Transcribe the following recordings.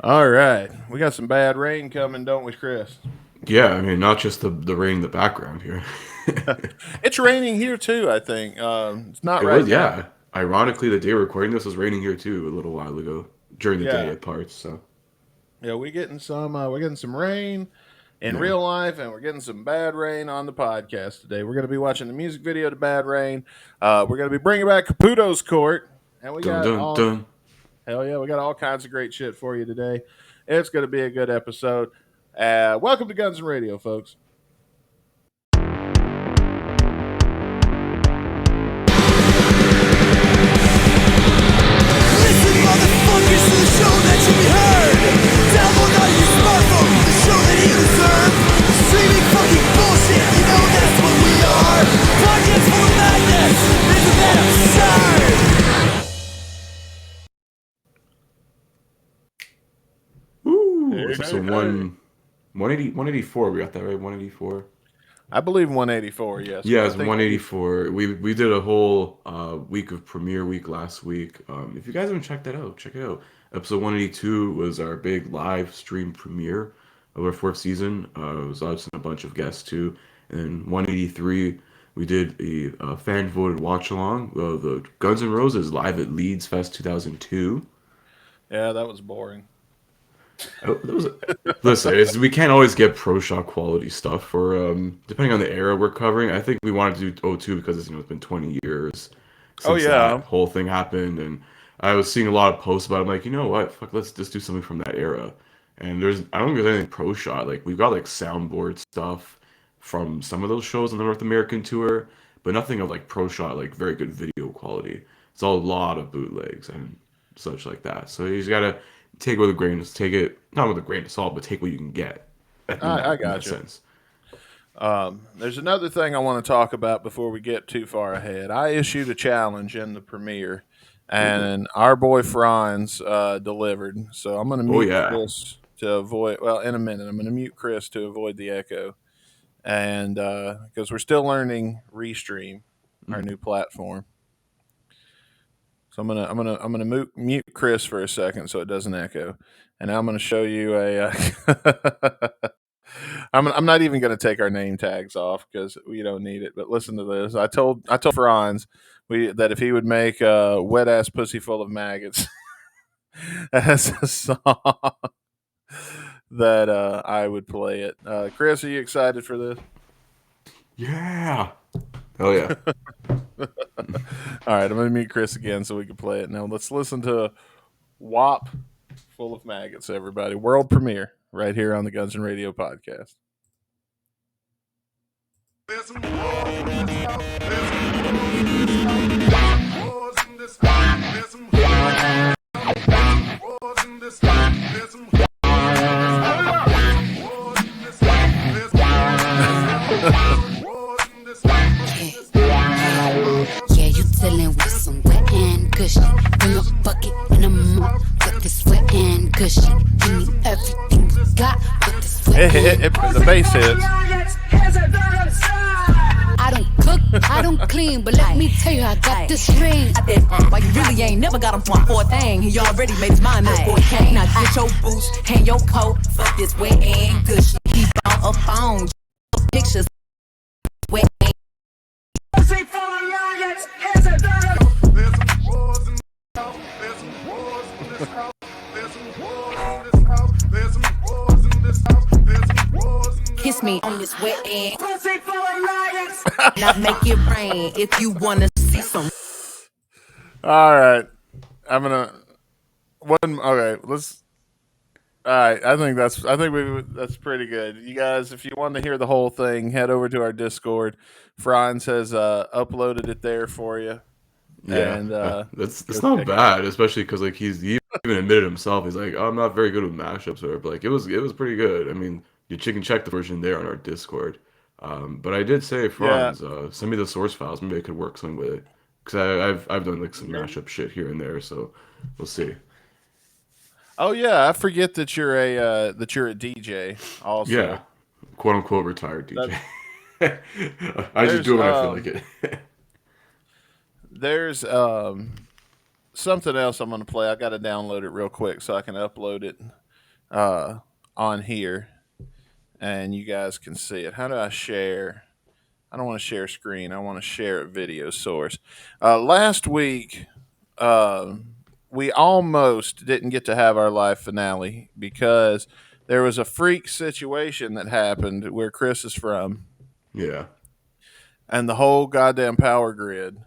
All right. We got some bad rain coming, don't we, Chris? Yeah, I mean, not just the rain in the background here. It's raining here too, I think. It's not It right was, now. yeah. Ironically, the day we're recording this was raining here too a little while ago during the day Yeah. at parts. So Yeah, we're getting some rain in yeah, real life, and we're getting some bad rain on the podcast today. We're going to be watching the music video to Bad Rain. We're going to be bringing back Caputo's Court, and we dun got dun all dun. hell yeah, we got all kinds of great shit for you today. It's going to be a good episode. Welcome to Guns and Radio, folks. Listen, motherfuckers, to the show that should be heard. Download on your smartphone the show that you deserve. Streaming fucking bullshit, you know that's what we are. Podcast full of madness, isn't that absurd? Ooh, Hey, it's hey, episode hey. 184. We got that right, 184. I believe 184, yes, but Yeah, I it's think 184. We did a whole week of premiere week last week. If you guys haven't checked that out, check it out. Episode 182 was our big live stream premiere of our fourth season. It was us and a bunch of guests too. And then 183, we did a fan voted watch along. The Guns N' Roses live at Leeds Fest 2002. yeah, that was boring. Oh, that was listen. We can't always get pro shot quality stuff for depending on the era we're covering. I think we wanted to do O2 because it's been 20 years Oh since that yeah, whole thing happened, and I was seeing a lot of posts about it. I'm like, you know what? Fuck, let's just do something from that era. And I don't think there's anything pro shot. Like we've got like soundboard stuff from some of those shows on the North American tour, but nothing of like pro shot, like very good video quality. It's all a lot of bootlegs and such like that. So you just gotta take it with a grain of take it not with a grain of salt, but take what you can get I in that got you. sense. There's another thing I want to talk about before we get too far ahead. I issued a challenge in the premiere, Ooh. and our boy Franz delivered. So I'm going to Oh mute yeah. Chris to avoid. Well, in a minute, I'm going to mute Chris to avoid the echo, and because we're still learning Restream, our Mhm. new platform. So I'm gonna mute Chris for a second so it doesn't echo, and now I'm gonna show you a. I'm not even gonna take our name tags off because we don't need it. But listen to this. I told Franz that if he would make a wet ass pussy full of maggots as a song that I would play it. Chris, are you excited for this? Yeah. Oh yeah. All right, I'm gonna mute Chris again so we can play it. Now let's listen to WAP full of maggots, everybody. World premiere right here on the Guns and Radio podcast. There's some wars in this house. There's some wars in this house. There's some wars in this house. There's some wars in this house. There's wars in this house. Yeah, you dealing with some wet and gushy. Bring a bucket and a mop with this wet and gushy. Give me everything you got with this wet and The bass hits. I don't cook, I don't clean, but let me tell you, I got this ring. Why you really ain't never got him for a thing. He already made his mind up before he came. Now get your boots, hang your coat, fuck this wet and gushy. He bought a phone, pictures, wet and There's some wars in this house. There's some wars in this house. There's some wars in this house. There's some wars in this house. There's some wars in this kiss me on this wet and pussy full of lions. now make it rain if you wanna see some. All right, I'm gonna one. Okay, let's. All right, that's pretty good. You guys, if you want to hear the whole thing, head over to our Discord. Franz has uploaded it there for you, Yeah. and go That's not check it out. bad, especially because like he even admitted himself. He's like, oh, I'm not very good with mashups, or but like it was pretty good. I mean, you chicken check the version there on our Discord. But I did say, Yeah. Franz, send me the source files. Maybe I could work something with it. Because I've done like some mashup shit here and there, so we'll see. Oh yeah, I forget that you're a DJ Yeah, also. quote unquote retired That DJ. I just there's do it when I feel like it. there's something else I'm gonna play. I got to download it real quick so I can upload it on here, and you guys can see it. How do I share? I don't want to share screen. I want to share a video source. Last week, uh, we almost didn't get to have our live finale because there was a freak situation that happened where Chris is from, Yeah. and the whole goddamn power grid.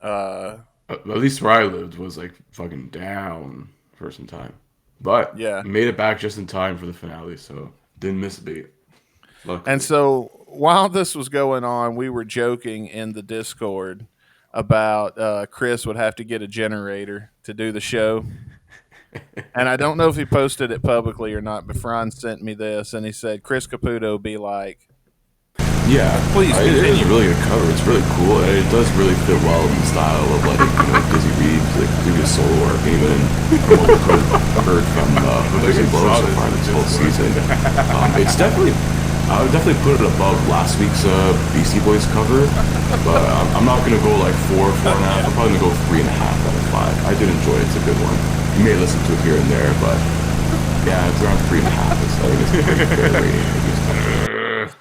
At least where I lived was like fucking down for some time, but Yeah. made it back just in time for the finale, so didn't miss a beat. Luckily. And so while this was going on, we were joking in the Discord about Chris would have to get a generator to do the show. And I don't know if he posted it publicly or not, but Franz sent me this, and he said Chris Caputo be like, Yeah, Please it is continue. a really good cover. It's really cool, and it does really fit well in the style of like Dizzy Reed's like previous solo work, even from what we've heard from Blazing Blow so far this whole season. It's definitely, I would definitely put it above last week's Beastie Boys cover, but I'm not gonna go like 4, 4.5. I'm probably gonna go 3.5 out of 5. I did enjoy it. It's a good one. You may listen to it here and there, but yeah, it's around 3.5. I think it's a pretty fair rating for these covers.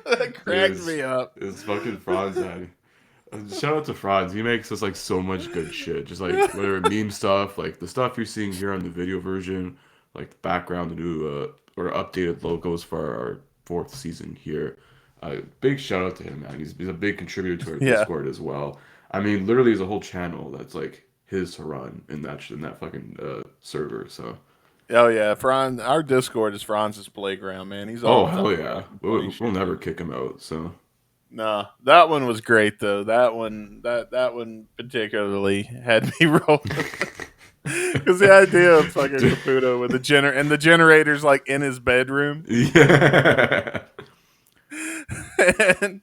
That cracked me up. It's fucking Franz, man. Shout out to Franz. He makes us like so much good shit. Just like whether meme stuff, like the stuff you're seeing here on the video version, like the background, the new or updated logos for our 4th season here. Big shout out to him, man. He's a big contributor to our Yeah. Discord as well. I mean, literally, there's a whole channel that's like his to run in that fucking server. So. Oh, yeah. Franz, our Discord is Franz's playground, man. He's Oh all hell yeah! We'll never kick him out. So. No, that one was great though. That one particularly had me rolling. Because the idea of fucking Caputo with the the generator's like in his bedroom, Yeah. and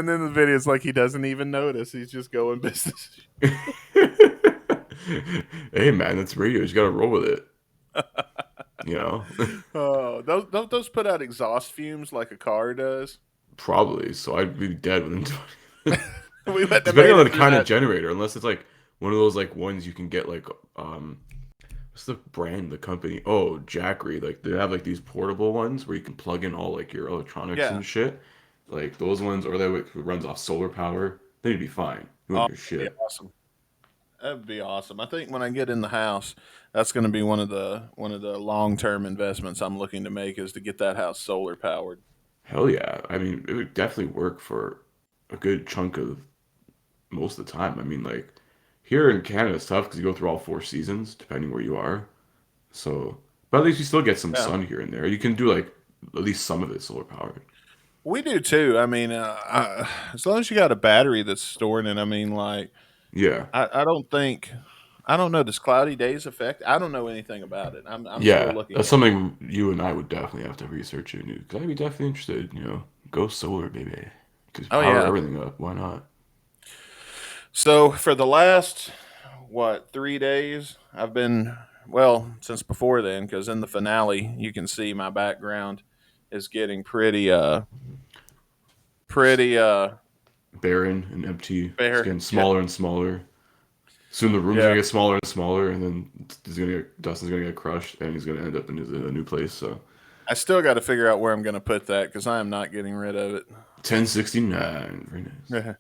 then the video's like he doesn't even notice. He's just going business. Hey man, that's radio. You gotta roll with it. You know. Oh, those put out exhaust fumes like a car does. Probably. So I'd be dead within 20. We went to Depending on the make it kind through of generator, unless it's like one of those like ones you can get like what's the brand, the company? Oh, Jackery. Like they have like these portable ones where you can plug in all like your electronics Yeah. and shit. Like those ones, or that runs off solar power. They'd be fine. You want your That'd shit. be awesome. That'd be awesome. I think when I get in the house, that's going to be one of the long-term investments I'm looking to make is to get that house solar powered. Hell yeah. I mean, it would definitely work for a good chunk of most of the time. I mean, like here in Canada, it's tough because you go through all 4 seasons, depending where you are. So, but at least you still get some sun here and there. You can do like at least some of it solar powered. We do too. I mean, as long as you got a battery that's storing it, I mean, like, Yeah. I don't think, I don't know, does cloudy days affect? I don't know anything about it. I'm Yeah, still looking. that's something you and I would definitely have to research into because I'd be definitely interested. Go solar, baby. Just Oh, power yeah. everything up. Why not? So for the last 3 days, I've been since before then, because in the finale you can see my background is getting pretty Barren and empty. Bare, It's getting smaller and smaller. Soon the room's Yeah. gonna get smaller and smaller, and then Dustin's gonna get crushed, and he's gonna end up in a new place. So I still got to figure out where I'm going to put that because I am not getting rid of it. 1069, very nice.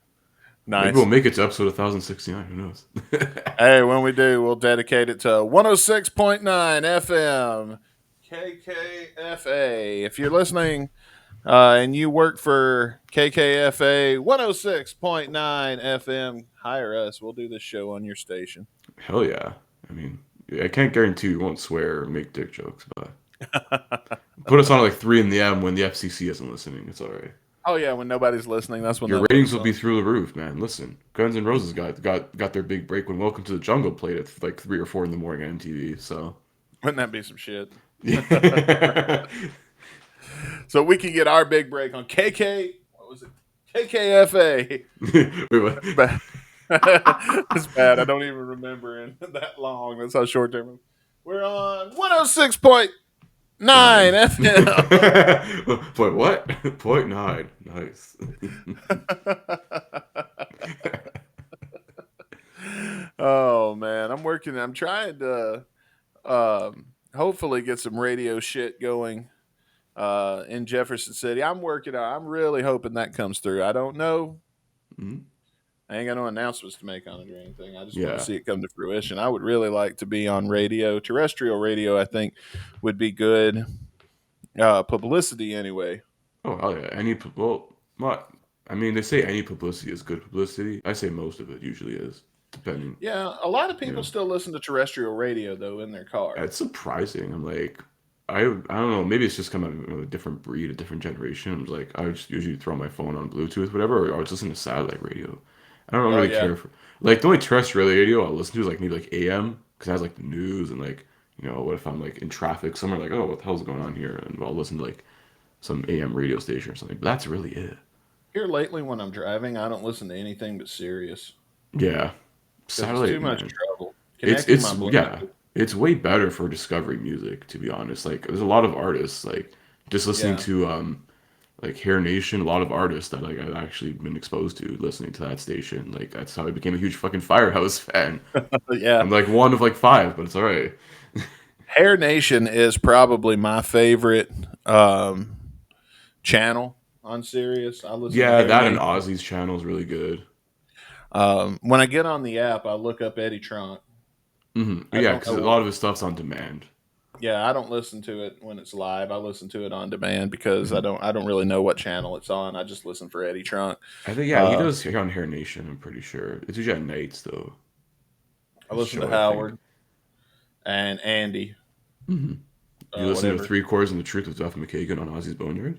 Nice. Maybe we'll make it to episode 1069. Who knows? Hey, when we do, we'll dedicate it to 106.9 FM KKFA. If you're listening and you work for KKFA 106.9 FM, hire us. We'll do this show on your station. Hell yeah! I mean, I can't guarantee you won't swear or make dick jokes, but put us on at like 3 a.m. when the FCC isn't listening. It's all right. Oh yeah, when nobody's listening, that's when Your that ratings comes will be through the roof, man. Listen, Guns N' Roses got their big break when Welcome to the Jungle played at like 3 or 4 in the morning on MTV. So Wouldn't that be some shit? yeah. So we can get our big break on what was it? KKFA. Wait, what? Bad. It's bad. I don't even remember in that long. That's how short term. We're on 106.9 FM. Point what? 0.9. Nice. working. I'm trying to hopefully get some radio shit going in Jefferson City. I'm working on. I'm really hoping that comes through. I don't know. Mhm. I ain't got no announcements to make on it or anything. I just want to Yeah. see it come to fruition. I would really like to be on radio. Terrestrial radio, I think, would be good publicity anyway. Oh, hell yeah. What? I mean, they say any publicity is good publicity. I say most of it usually is, depending. Yeah, a lot of You people know, still listen to terrestrial radio though in their car. it's surprising. I'm like, I don't know. Maybe it's just kind of a different breed, a different generation. I'm like, I would just usually throw my phone on Bluetooth, whatever, or I'll just listen to satellite radio. I don't Oh really yeah, care for like the only terrestrial radio I'll listen to is like maybe like AM because it has like the news and like what if I'm like in traffic somewhere like oh what the hell's going on here and I'll listen to like some AM radio station or something. But that's really it. here lately when I'm driving, I don't listen to anything but Sirius Yeah, because it's too satellite much man. trouble It's connecting my it's yeah, Bluetooth. it's way better for discovering music to be honest. Like there's a lot of artists like just listening Yeah, to like Hair Nation, a lot of artists that like I've actually been exposed to listening to that station. Like that's how I became a huge fucking Firehouse fan. yeah. I'm like one of like five, but it's all right. Hair Nation is probably my favorite um, channel on Sirius. I listen to Yeah, Hair that and Nation. Ozzy's channel is really good. When I get on the app, I look up Eddie Trunk. I Yeah, don't because a know. lot of his stuff's on demand. Yeah, I don't listen to it when it's live. I listen to it on demand because I hmm don't. I don't really know what channel it's on. I just listen for Eddie Trunk. I think yeah, he Uh, does here on Hair Nation. I'm pretty sure it's usually at nights though. I His listen to show, I think. Howard and Andy. hmm You listen to Whatever. Three Chords and the Truth with Duff McKagan on Ozzy's Boneyard.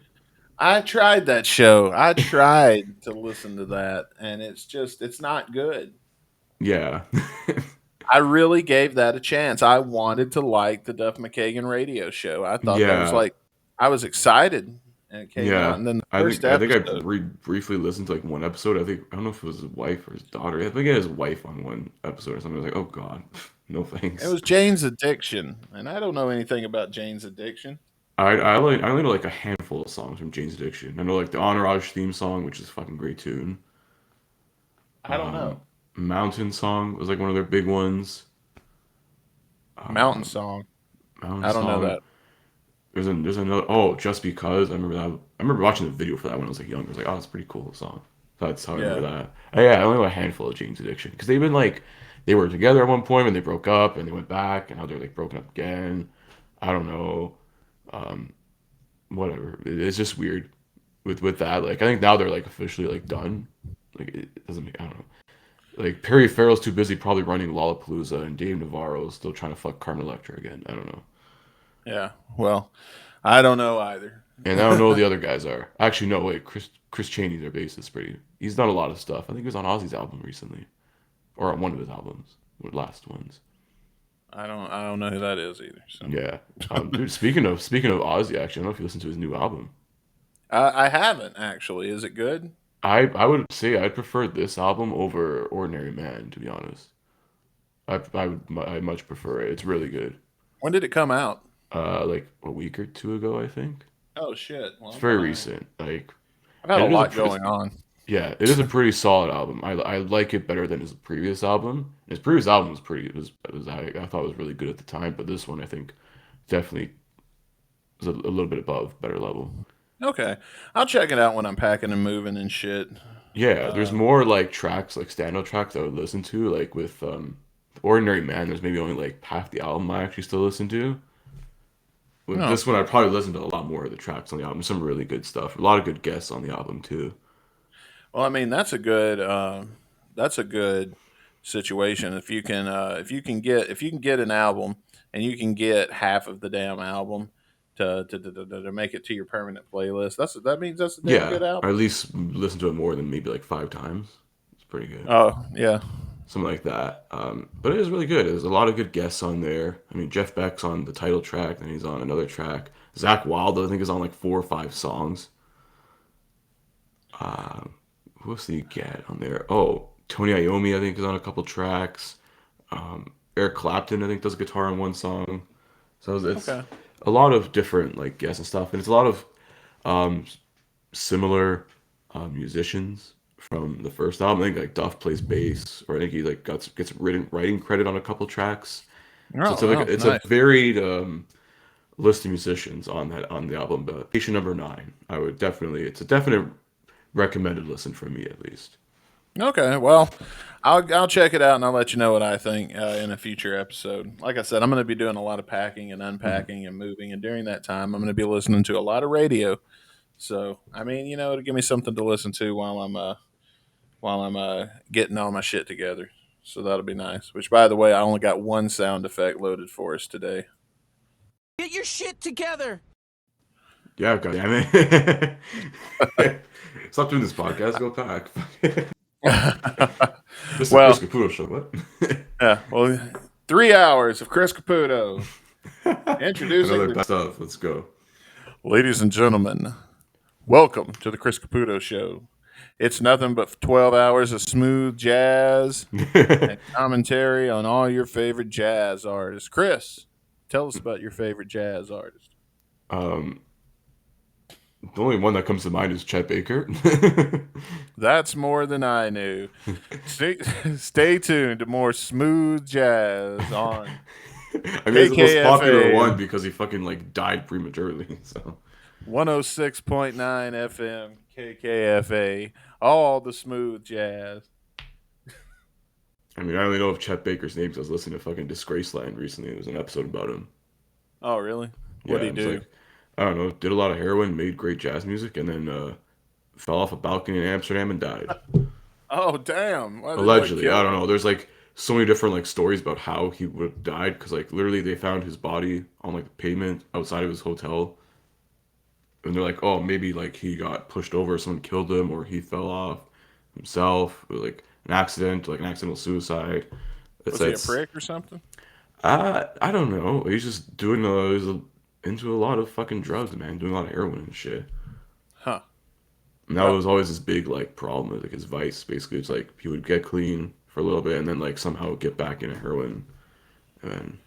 I tried that show. I tried to listen to that, and it's not good. Yeah, I really gave that a chance. I wanted to like the Duff McKagan radio show. I thought that was yeah, like I was excited, and it came out, yeah. and then the I first think I think I episode, briefly listened to like one episode. I don't know if it was his wife or his daughter. I think it had his wife on one episode or something. I was like, oh god, no it thanks. was Jane's Addiction, and I don't know anything about Jane's Addiction. I only know like a handful of songs from Jane's Addiction. I know like the Entourage theme song, which is a fucking great tune. I don't Um, know. Mountain Song was like one of their big ones. Mountain Um, Song. Mountain I don't know Song. that. There's another. Oh, Just Because. I remember that. I remember watching the video for that when I was like young. I was like, oh, that's a pretty cool song. That's how I remember Yeah. that. Yeah, I only know a handful of Jane's Addiction because they've been like they were together at one point and they broke up and they went back and now they're like broken up again. I don't know. Um, Whatever. It's just weird with that. Like I think now they're like officially like done. Like it doesn't make I don't know. Like Perry Farrell's too busy probably running Lollapalooza and Dave Navarro's still trying to fuck Carmen Electra again. I don't know. Yeah. Well, I don't know either. And I don't know who the other guys are. Actually, no, wait. Chris Chaney's their bassist. Pretty. He's done a lot of stuff. I think he was on Ozzy's album recently, or on one of his albums, the last ones. I don't know who that is either. So Yeah. Dude. Speaking of Ozzy, actually, I don't know if you listened to his new album. I haven't actually. Is it good? I would say I'd prefer this album over Ordinary Man. To be honest, I much prefer it. It's really good. When did it come out? Like a week or two ago, I think. Oh shit. Well, It's I'm very gonna. recent. Like, I've had and a it is lot going on. yeah, it is a pretty solid album. I like it better than his previous album. His previous album was pretty. I thought it was really good at the time, but this one I think definitely is a little bit above better level. Okay, I'll check it out when I'm packing and moving and shit. Yeah, there's Uh, more like tracks like standout tracks I would listen to. Like with Ordinary Man, there's maybe only like half the album I actually still listen to. With no, this one, I'd probably listen to a lot more of the tracks on the album. Some really good stuff. A lot of good guests on the album too. well, I mean that's a good situation if you can get an album and you can get half of the damn album to make it to your permanent playlist. That means that's a damn Yeah, good or album. at least listen to it more than maybe like five times. It's pretty good. Oh yeah, Something like that. But it is really good. There's a lot of good guests on there. I mean, Jeff Beck's on the title track, and he's on another track. Zach Wilde, I think, is on like 4 or 5 songs. Who else did you get on there? Oh, Tony Iommi, I think, is on a couple tracks. Eric Clapton, I think, does guitar on one song. So it's okay. a lot of different like guests and stuff, and it's a lot of um, similar musicians. from the first album. I think like Duff plays bass, or I think he like gets writing credit on a couple tracks. So it's nice. a varied list of musicians on the album. But Patient Number 9, it's a definite recommended listen for me at least. Okay, well, I'll check it out and I'll let you know what I think in a future episode. Like I said, I'm going to be doing a lot of packing and unpacking and moving, and during that time, I'm going to be listening to a lot of radio. So, I mean, it'll give me something to listen to while I'm getting all my shit together. So that'll be nice. Which, by the way, I only got one sound effect loaded for us today. Get your shit together. Yeah, goddammit. Stop doing this podcast. Go pack. This is Well- the Chris Caputo show. What? Yeah, well, 3 hours of Chris Caputo introducing Another the best of. Let's go. Ladies and gentlemen, welcome to the Chris Caputo Show. It's nothing but 12 hours of smooth jazz and commentary on all your favorite jazz artists. Chris, tell us about your favorite jazz artist. The only one that comes to mind is Chet Baker. That's more than I knew. Stay tuned to more smooth jazz on I mean, it's the most popular KKFA. one because he fucking like died prematurely. So 106.9 FM KKFA. All the smooth jazz. I mean, I only know of Chet Baker's name because I was listening to fucking Disgraceland recently. There was an episode about him. Oh, really? What'd he it was do? like, I don't know. Did a lot of heroin, made great jazz music, and then fell off a balcony in Amsterdam and died. Oh, damn. Why did they, Allegedly, I kill don't him? know. There's like so many different like stories about how he would have died because like literally they found his body on like the pavement outside of his hotel, and they're like, oh, maybe like he got pushed over, someone killed him, or he fell off himself, or like an accident, like an accidental suicide. Was he a prick or something? I don't know. He's just doing into a lot of fucking drugs, man. Doing a lot of heroin and shit. Huh. And that was always his big like problem with like his vice. Basically, it's like he would get clean for a little bit and then like somehow get back into heroin. And then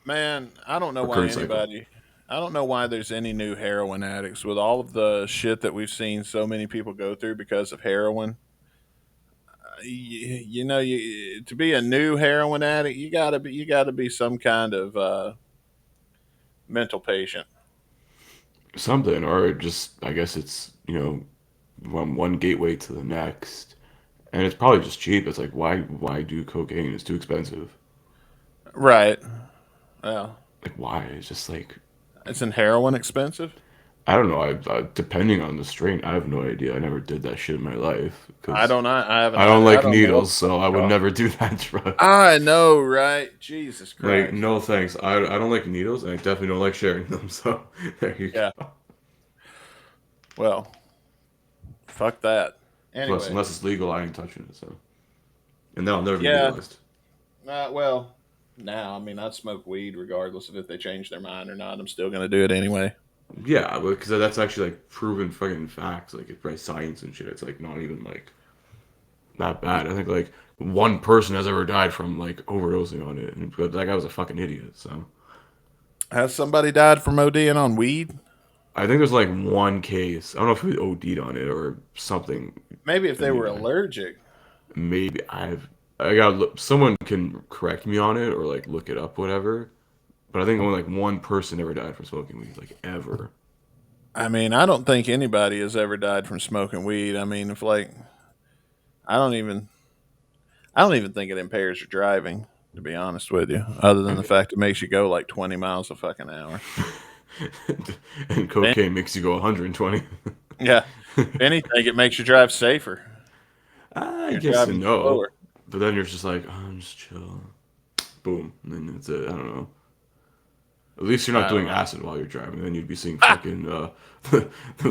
Man, I don't know why Recurring cycle. anybody. I don't know why there's any new heroin addicts with all of the shit that we've seen so many people go through because of heroin. To be a new heroin addict, you gotta be some kind of mental patient. something, or just I guess it's one gateway to the next, and it's probably just cheap. It's like why do cocaine? It's too expensive. Right. Well, Like why? It's just like isn't heroin expensive? I don't know. Depending on the strain, I have no idea. I never did that shit in my life. 'Cause I don't know. I haven't. I don't like know. needles, so I would never do that drug. I know, right? Jesus Christ. Like, no thanks. I don't like needles, and I definitely don't like sharing them. So there you Yeah. go. Well, fuck that. Anyway, Plus, unless it's legal, I ain't touching it. So, and that'll never be Yeah. legalized. well, now I mean I'd smoke weed regardless of if they change their mind or not. I'm still gonna do it anyway. Yeah, because that's actually like proven fucking facts, like by science and shit. It's like not even like that bad. I think like one person has ever died from like overdosing on it, and that guy was a fucking idiot. So Has somebody died from ODing on weed? I think there's like one case. I don't know if he OD'd on it or something. Maybe if they were Anyway. allergic. Maybe I gotta look. Someone can correct me on it or like look it up, whatever. But I think only like one person ever died from smoking weed, like ever. I mean, I don't think anybody has ever died from smoking weed. I mean, if like, I don't even think it impairs your driving. To be honest with you, other than the fact it makes you go like 20 miles a fucking hour. And cocaine makes you go 120. Yeah. If anything, it makes you drive safer. I You're guess driving no. slower. But then you're just like, oh, I'm just chill. Boom. And then that's it. I don't know. At least you're not doing acid while you're driving. Then you'd be seeing fucking the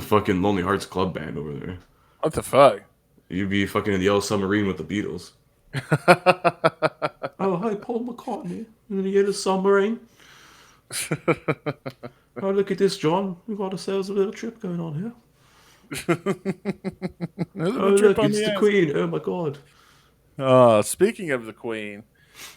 fucking Lonely Hearts Club Band over there. What the fuck? You'd be fucking in the Yellow Submarine with the Beatles. Oh, hi, Paul McCartney. In the Yellow Submarine. Oh, look at this, John. We've got ourselves a little trip going on here. Oh, look, it's the Queen. Oh, my God. Speaking of the Queen,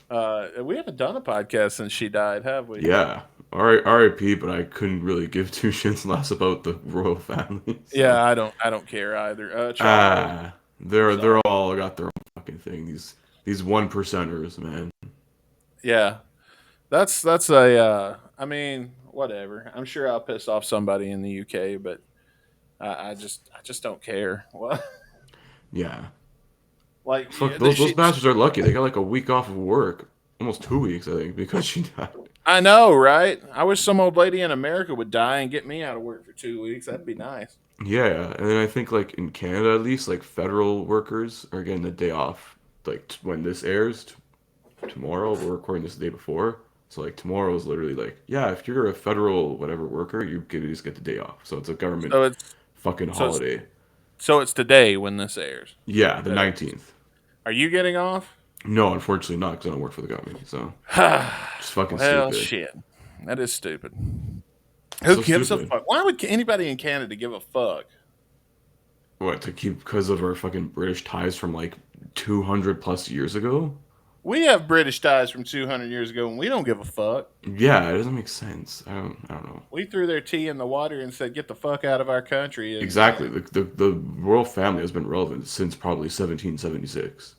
we haven't done a podcast since she died, have we? Yeah. R.I.P., but I couldn't really give two shits less about the royal family. So. Yeah, I don't care either. Charles, They're all got their own fucking thing. These 1%ers, man. Yeah, that's a. I mean, whatever. I'm sure I'll piss off somebody in the UK, but I just don't care. What? Yeah. Like Fuck, the those shit. bastards are lucky. They got like a week off of work. Almost 2 weeks, I think, because she died. I know, right? I wish some old lady in America would die and get me out of work for 2 weeks. That'd be nice. Yeah, and then I think like in Canada at least, like federal workers are getting the day off. Like when this airs tomorrow, we're recording this the day before. So like tomorrow is literally like, yeah, if you're a federal whatever worker, just get the day off. So it's a government So it's fucking so it's holiday. so it's today when this airs. Yeah, the That airs. 19th. Are you getting off? No, unfortunately not, because I don't work for the government. So just fucking Well, stupid. shit. That is stupid. So Who gives stupid. a fuck? Why would anybody in Canada give a fuck? What, to keep because of our fucking British ties from like 200 plus years ago? We have British ties from 200 years ago, and we don't give a fuck. Yeah, it doesn't make sense. I don't know. We threw their tea in the water and said, "Get the fuck out of our country." And, Exactly. The royal family has been relevant since probably 1776.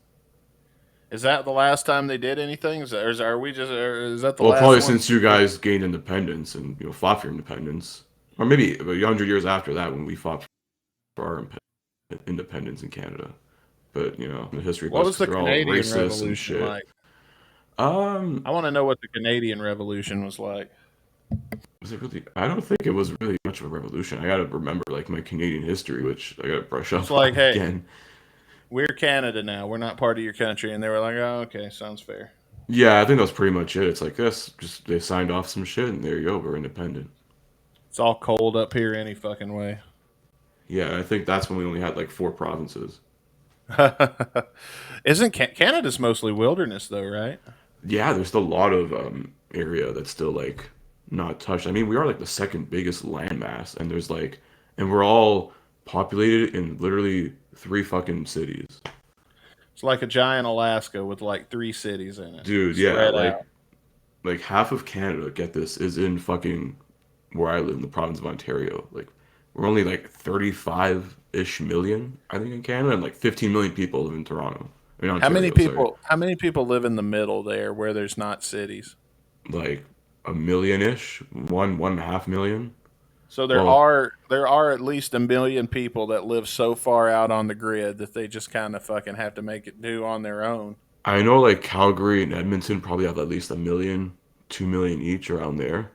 is that the last time they did anything? Are we just? Or is that the Well, last probably one? since you guys gained independence and fought for your independence, or maybe 100 years after that when we fought for our independence in Canada. But the history What books was the they're all Canadian racist and Revolution shit. like? Um, I want to know what the Canadian Revolution was like. was it really? I don't think it was really much of a revolution. I gotta remember like my Canadian history, which I gotta brush up It's like, on hey, again. we're Canada now. We're not part of your country, and they were like, "Oh, okay, sounds fair." Yeah, I think that's pretty much it. It's like this, just they signed off some shit, and there you go, we're independent. It's all cold up here any fucking way. Yeah, I think that's when we only had like 4 provinces. Isn't Canada's mostly wilderness though, right? Yeah, there's still a lot of area that's still like not touched. I mean, we are like the second biggest landmass, and and we're all populated in literally 3 fucking cities. It's like a giant Alaska with like 3 cities in it, Dude, yeah, spread out. like half of Canada, get this, is in fucking where I live in the province of Ontario. Like we're only like 35-ish million, I think, in Canada, and like 15 million people live in Toronto. In How many Ontario, sorry. people? How many people live in the middle there, where there's not cities? Like a million-ish, 1.5 million. So there Well, are at least 1 million people that live so far out on the grid that they just kind of fucking have to make it do on their own. I know like Calgary and Edmonton probably have at least a million, 2 million each around there.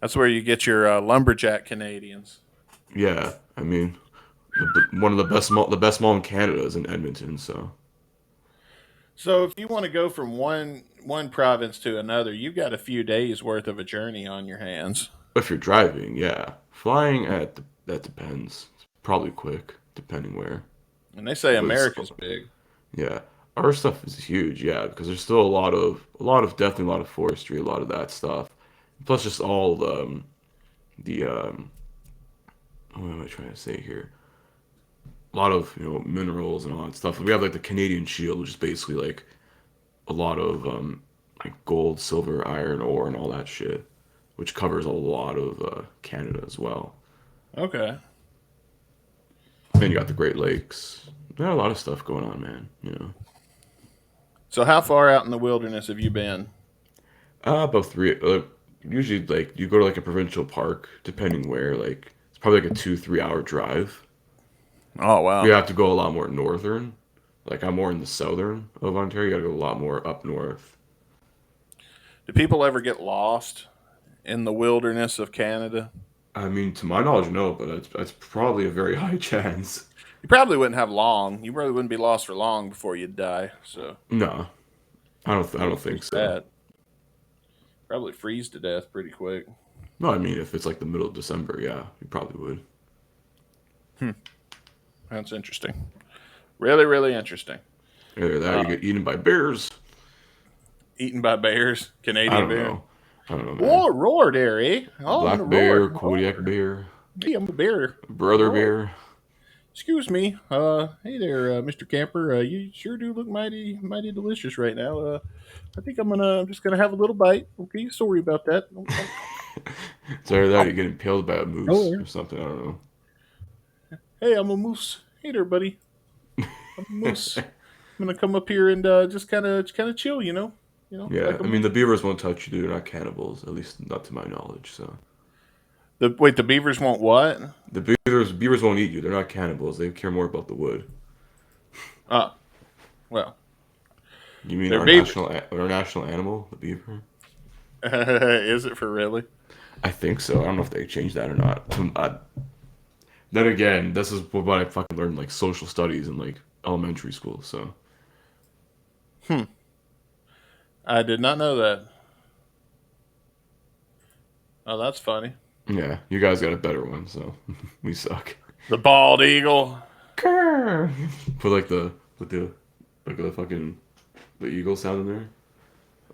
That's where you get your lumberjack Canadians. Yeah, I mean, one of the best mall in Canada is in Edmonton. So So if you want to go from one province to another, you've got a few days worth of a journey on your hands. if you're driving, yeah, flying that depends. It's probably quick, depending where. And they say But it's, America's big. yeah, our stuff is huge. Yeah, because there's still definitely a lot of forestry, a lot of that stuff. Plus, just all the what am I trying to say here? A lot of minerals and all that stuff. We have like the Canadian Shield, which is basically like a lot of like gold, silver, iron ore, and all that shit, which covers a lot of Canada as well. Okay. Then you got the Great Lakes. There are a lot of stuff going on, man. So how far out in the wilderness have you been? About three. Usually, like you go to like a provincial park, depending where. Like it's probably like a 2-3 hour drive. Oh We wow. have to go a lot more northern. Like I'm more in the southern of Ontario. You gotta go a lot more up north. Do people ever get lost in the wilderness of Canada? I mean, to my knowledge, no, but that's probably a very high chance. You probably wouldn't have long. You probably wouldn't be lost for long before you'd die. So No, I don't think there's so. that. Probably freeze to death pretty quick. No, I mean if it's like the middle of December, yeah, you probably would. That's interesting. Really, really interesting. Either that, or you get eaten by bears. Eaten by bears, I Canadian don't bear. know. I don't know, man. Oh, roar there, eh? Oh, I'm Black gonna bear, roar. Kodiak bear, Hey, I'm a bear. brother Roar. bear. Excuse me. Hey there, Mr. Camper. You sure do look mighty, mighty delicious right now. I think I'm just gonna have a little bite. Okay, sorry about that. It's either that or you get impaled by a moose Oh, or something. I don't know. hey, I'm a moose. Hey there, buddy. I'm a moose. I'm gonna come up here and just kind of chill, you know. Yeah, Like a I mean the beavers won't touch you. They're not cannibals, at least not to my knowledge. So the beavers want what? the beavers won't eat you. They're not cannibals. They care more about the wood. Oh, well, You mean they're beavers. our national animal, the beaver? Is it for really? I think so. I don't know if they changed that or not. Then again, this is what I fucking learned like social studies in like elementary school. So I did not know that. Oh, that's funny. yeah, you guys got a better one. So we suck. The bald eagle. Put like the fucking the eagle sound in there,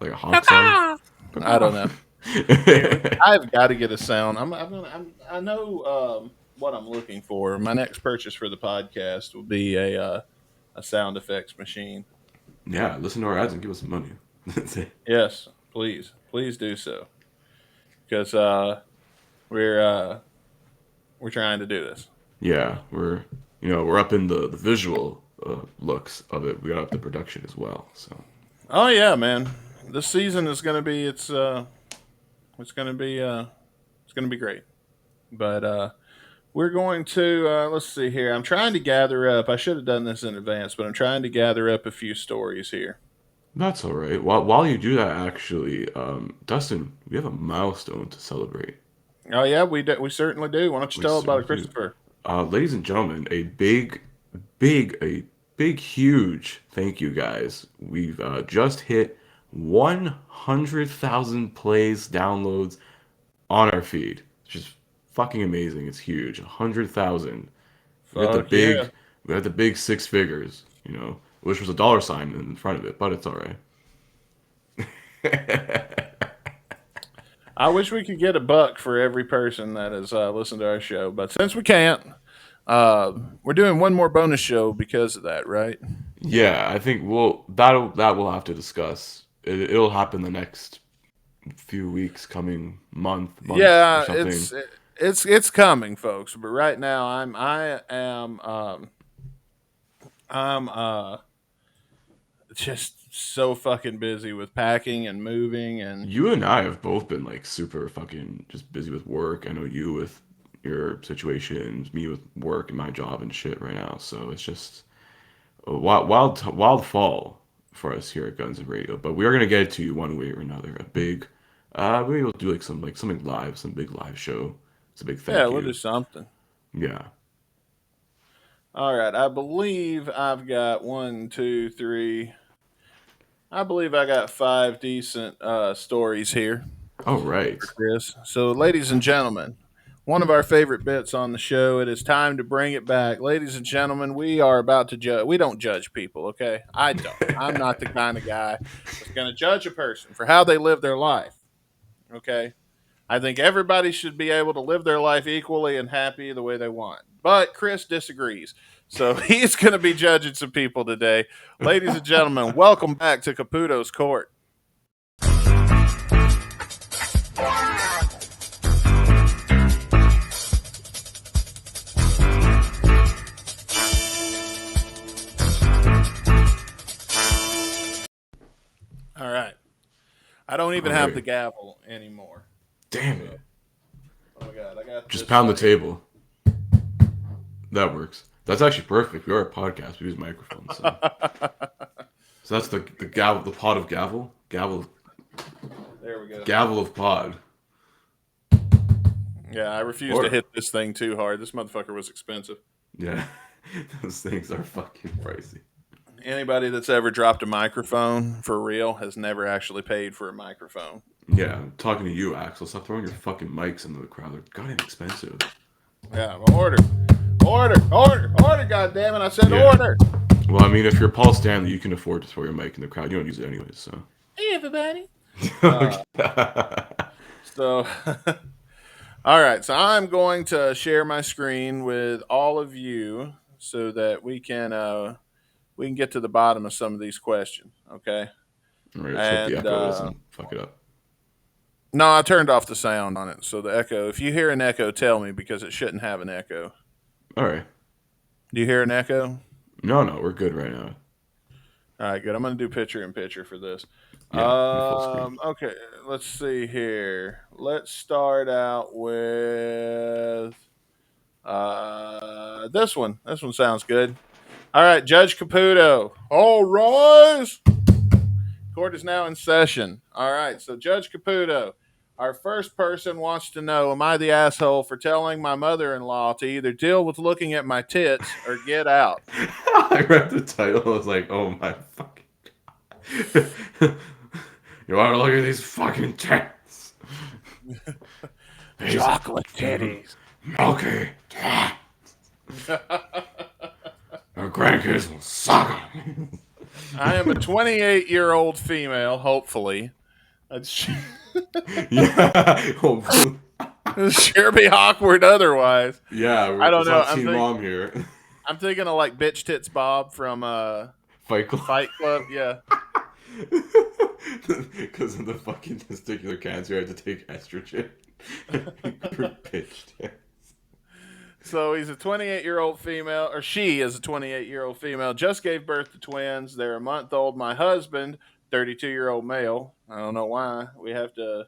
like a hawk sound. I don't know. Anyway, I've got to get a sound. I know what I'm looking for. My next purchase for the podcast will be a sound effects machine. Yeah, listen to our ads and give us some money. That's it. Yes, please do so, because we're trying to do this. Yeah, we're up in the visual looks of it. We got up the production as well. So Oh yeah, man. This season is going to be it's going to be great. But we're going to let's see here. I'm trying to gather up. I should have done this in advance, but I'm trying to gather up a few stories here. that's all right. While you do that, actually, Dustin, we have a milestone to celebrate. Oh yeah, we certainly do. Why don't you We tell about it, certainly do. Christopher? Ladies and gentlemen, a big, huge thank you, guys. We've just hit 100,000 plays, downloads on our feed. It's just fucking amazing. It's huge. 100,000. We got the Fuck yeah. we got the big six figures, which was a dollar sign in front of it, but it's all right. I wish we could get $1 for every person that has listened to our show, but since we can't, we're doing one more bonus show because of that, right? Yeah, I think that we'll have to discuss. It'll happen the next few weeks, coming months or Yeah, something. it's coming, folks. But right now, I'm just so fucking busy with packing and moving and You and I have both been like super fucking just busy with work. I know you with your situations, me with work and my job and shit right now. So it's just a wild fall for us here at Guns and Radio. But we are gonna get it to you one way or another. A big, maybe we'll do something live, some big live show. It's a big yeah, thank we'll do you. something. Yeah. All right, I believe I've got one, two, three. I believe I got 5 decent stories here All right. for Chris. So, ladies and gentlemen, one of our favorite bits on the show. It is time to bring it back, ladies and gentlemen. We are about to judge. We don't judge people, okay? I don't. I'm not the kind of guy that's going to judge a person for how they live their life, okay? I think everybody should be able to live their life equally and happy the way they want. But Chris disagrees. So he's going to be judging some people today. Ladies and gentlemen, welcome back to Caputo's Court. All right. I don't even All have right. the gavel anymore. Damn it. Oh my God. I got Just this pound the thing. table. That works. That's actually perfect. We are a podcast. We use microphones. So that's the gavel, the pod of gavel, There we go. gavel of pod. Yeah, I refuse Or- to hit this thing too hard. This motherfucker was expensive. Yeah, those things are fucking pricey. Anybody that's ever dropped a microphone for real has never actually paid for a microphone. Yeah, I'm talking to you, Axel. Stop throwing your fucking mics into the crowd. They're goddamn expensive. Yeah, order, goddammit! I said Yeah. order. Well, I mean, if you're Paul Stanley, you can afford to throw your mic in the crowd. You don't use it anyways, so. Hey, everybody. So, all right. So I'm going to share my screen with all of you so that we can get to the bottom of some of these questions. Okay. All right, let's hope the And, echo doesn't fuck it up. No, I turned off the sound on it, so the echo. If you hear an echo, tell me because it shouldn't have an echo. All right. Do you hear an echo? No, we're good right now. All right, good. I'm going to do picture in picture for this. Yeah, in full screen. Okay, let's see here. Let's start out with this one. This one sounds good. All right, Judge Caputo. All rise. Court is now in session. All right, so Judge Caputo, our first person wants to know, am I the asshole for telling my mother-in-law to either deal with looking at my tits or get out? I read the title. I was like, oh my fucking God. You want to look at these fucking tits? These Chocolate titties. milky tits. Our grandkids will suck on. I am a 28-year-old female, hopefully. That's Yeah. sure be awkward otherwise. Yeah, I don't it's know. not Team Mom here. I'm thinking of like Bitch Tits Bob from Fight Club. Fight Club. Yeah. Because of the fucking testicular cancer, I had to take estrogen. Bitch tits. So he's a 28-year-old female, or she is a 28-year-old female, just gave birth to twins. They're a month old. My husband, 32-year-old male. I don't know why. We have to,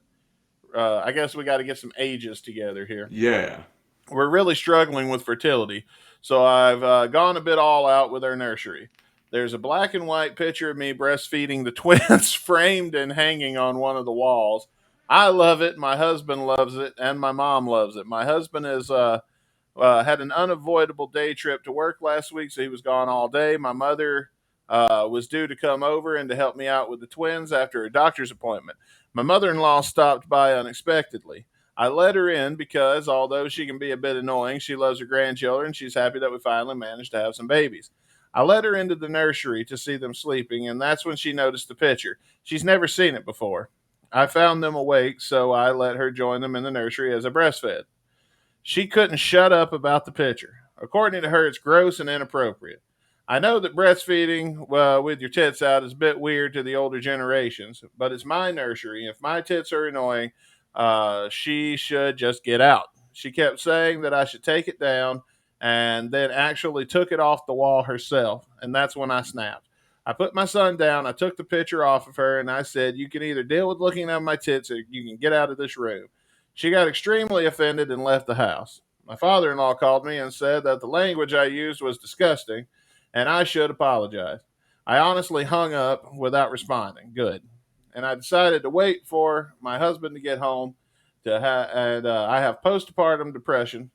I guess we got to get some ages together here. Yeah. We're really struggling with fertility. So I've gone a bit all out with our nursery. There's a black and white picture of me breastfeeding the twins framed and hanging on one of the walls. I love it. My husband loves it. And my mom loves it. My husband is, had an unavoidable day trip to work last week, so he was gone all day. My mother was due to come over and to help me out with the twins after a doctor's appointment. My mother-in-law stopped by unexpectedly. I let her in because, although she can be a bit annoying, she loves her grandchildren. She's happy that we finally managed to have some babies. I let her into the nursery to see them sleeping, and that's when she noticed the picture. She's never seen it before. I found them awake, so I let her join them in the nursery as I breastfed. She couldn't shut up about the picture. According to her, it's gross and inappropriate. I know that breastfeeding with your tits out is a bit weird to the older generations, but it's my nursery. If my tits are annoying, she should just get out. She kept saying that I should take it down and then actually took it off the wall herself, and that's when I snapped. I put my son down, I took the picture off of her, and I said, you can either deal with looking at my tits or you can get out of this room. She got extremely offended and left the house. My father-in-law called me and said that the language I used was disgusting and I should apologize. I honestly hung up without responding. Good. And I decided to wait for my husband to get home and I have postpartum depression,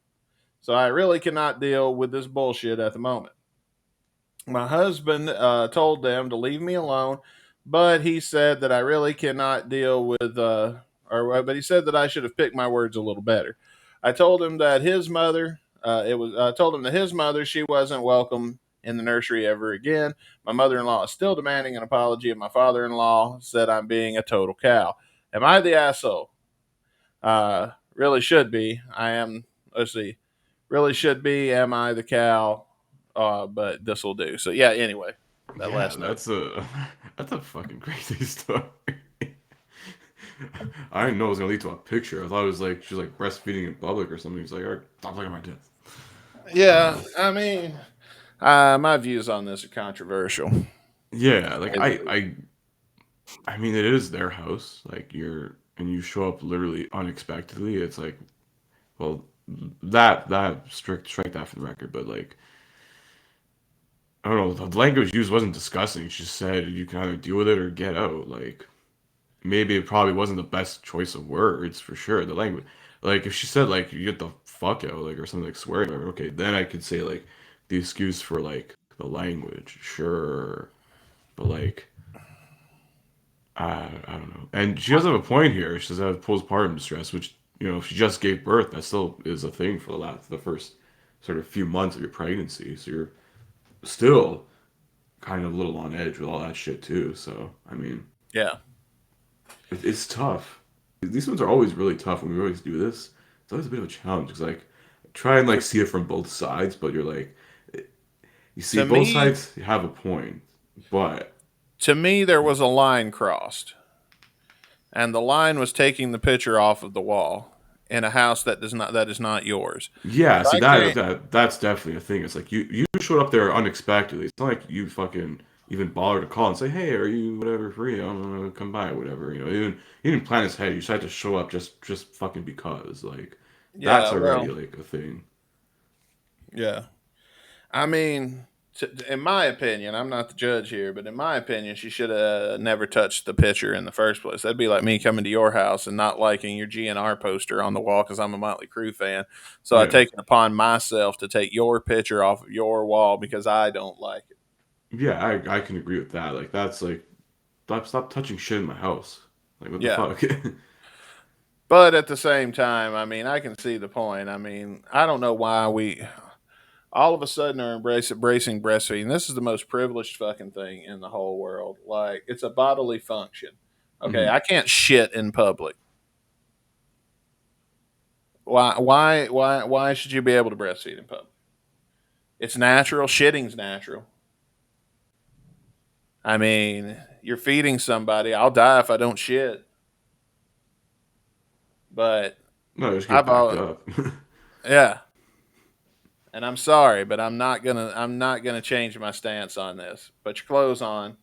so I really cannot deal with this bullshit at the moment. My husband told them to leave me alone, but he said that I really cannot deal with but he said that I should have picked my words a little better. I told him that his mother, told him that his mother, she wasn't welcome in the nursery ever again. My mother-in-law is still demanding an apology, and my father-in-law said I'm being a total cow. Am I the asshole? Really should be. I am. Let's see. Really should be. Am I the cow? But this will do. So yeah. Anyway, that last note. That's a fucking crazy story. I didn't know it was gonna lead to a picture. I thought it was like she was like breastfeeding in public or something. He's like, all right, stop looking at my tits. Yeah, I mean, my views on this are controversial. Yeah, like I mean, it is their house. Like you show up literally unexpectedly. It's like, well, that strike that for the record. But like, I don't know. The language used wasn't disgusting. She said you can either deal with it or get out. Like, maybe it probably wasn't the best choice of words for sure. The language, like if she said like you get the fuck out, like or something like swearing, okay, then I could say like the excuse for like the language, sure, but like I don't know. And she does have a point here. She does have postpartum distress, which if she just gave birth, that still is a thing for the first sort of few months of your pregnancy. So you're still kind of a little on edge with all that shit too. So I mean, Yeah. it's tough. These ones are always really tough when we always do this. It's always a bit of a challenge because like try and like see it from both sides, but you're like you see To both me- sides have a point, but To me, there was a line crossed, and the line was taking the picture off of the wall. in a house that is not yours. Yeah, But see I can't. that's definitely a thing. It's like you showed up there unexpectedly. It's not like you fucking even bothered to call and say, "Hey, are you whatever free? I'm gonna come by, whatever." You didn't plan ahead. You decided to show up just fucking because. Like that's Yeah, already well, like a thing. yeah. I mean, in my opinion, I'm not the judge here, but in my opinion, she should have never touched the picture in the first place. That'd be like me coming to your house and not liking your GNR poster on the wall because I'm a Motley Crue fan. So I Yeah, take it upon myself to take your picture off of your wall because I don't like it. yeah, I can agree with that. Like that's like stop touching shit in my house. Like what the Yeah. fuck? But at the same time, I mean, I can see the point. I mean, I don't know why we all of a sudden are embracing breastfeeding. This is the most privileged fucking thing in the whole world. Like, it's a bodily function. Okay, Mhm. I can't shit in public. Why should you be able to breastfeed in public? It's natural. Shitting's natural. I mean, you're feeding somebody. I'll die if I don't shit. But No, just get I've backed all up. yeah. And I'm sorry, but I'm not gonna change my stance on this. Put your clothes on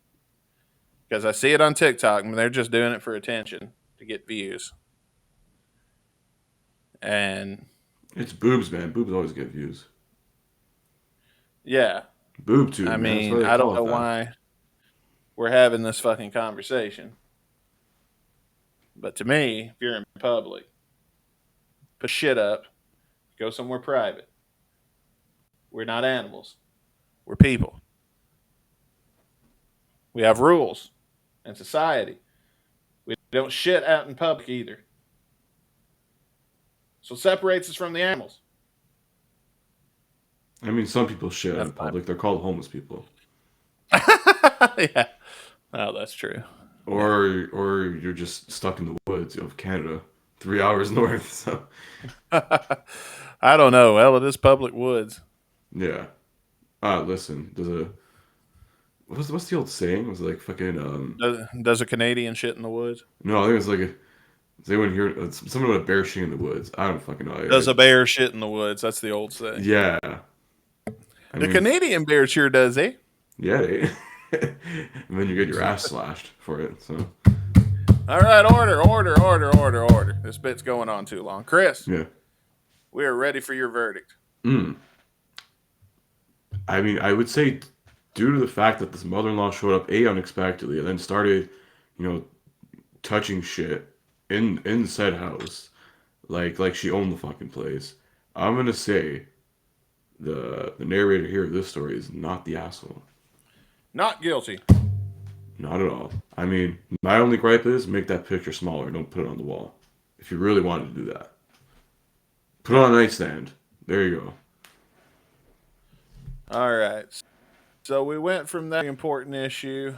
because I see it on TikTok and they're just doing it for attention to get views. And It's boobs, man. Boobs always get views. yeah, Boob tube, I man. That's why mean, they I don't call know it that. why we're having this fucking conversation, but to me, if you're in public, put shit up, go somewhere private. We're not animals. We're people. We have rules and society. We don't shit out in public either. So it separates us from the animals. I mean, some people shit That's in public. They're called homeless people. yeah. Oh, that's true. Yeah. Or you're just stuck in the woods of Canada, 3 hours north. So I don't know. Well, it is public woods. yeah. Listen, there's a what's the old saying? Was it like fucking Does a Canadian shit in the woods? no, I think it's like does anyone hear someone with a bear shitting in the woods? I don't fucking know. Does a bear shit in the woods? That's the old saying. Yeah. I The mean, Canadian bear sure does, eh? yeah. And then you get your ass slashed for it. So All right, order. This bit's going on too long. Chris, yeah. we are ready for your verdict. Mm. I mean, I would say due to the fact that this mother-in-law showed up unexpectedly and then started, you know, touching shit in said house, like she owned the fucking place. I'm gonna say the narrator here of this story is not the asshole. Not guilty. Not at all. I mean, my only gripe is make that picture smaller. Don't put it on the wall. If you really wanted to do that, put it on a nightstand. There you go. All right. So we went from that important issue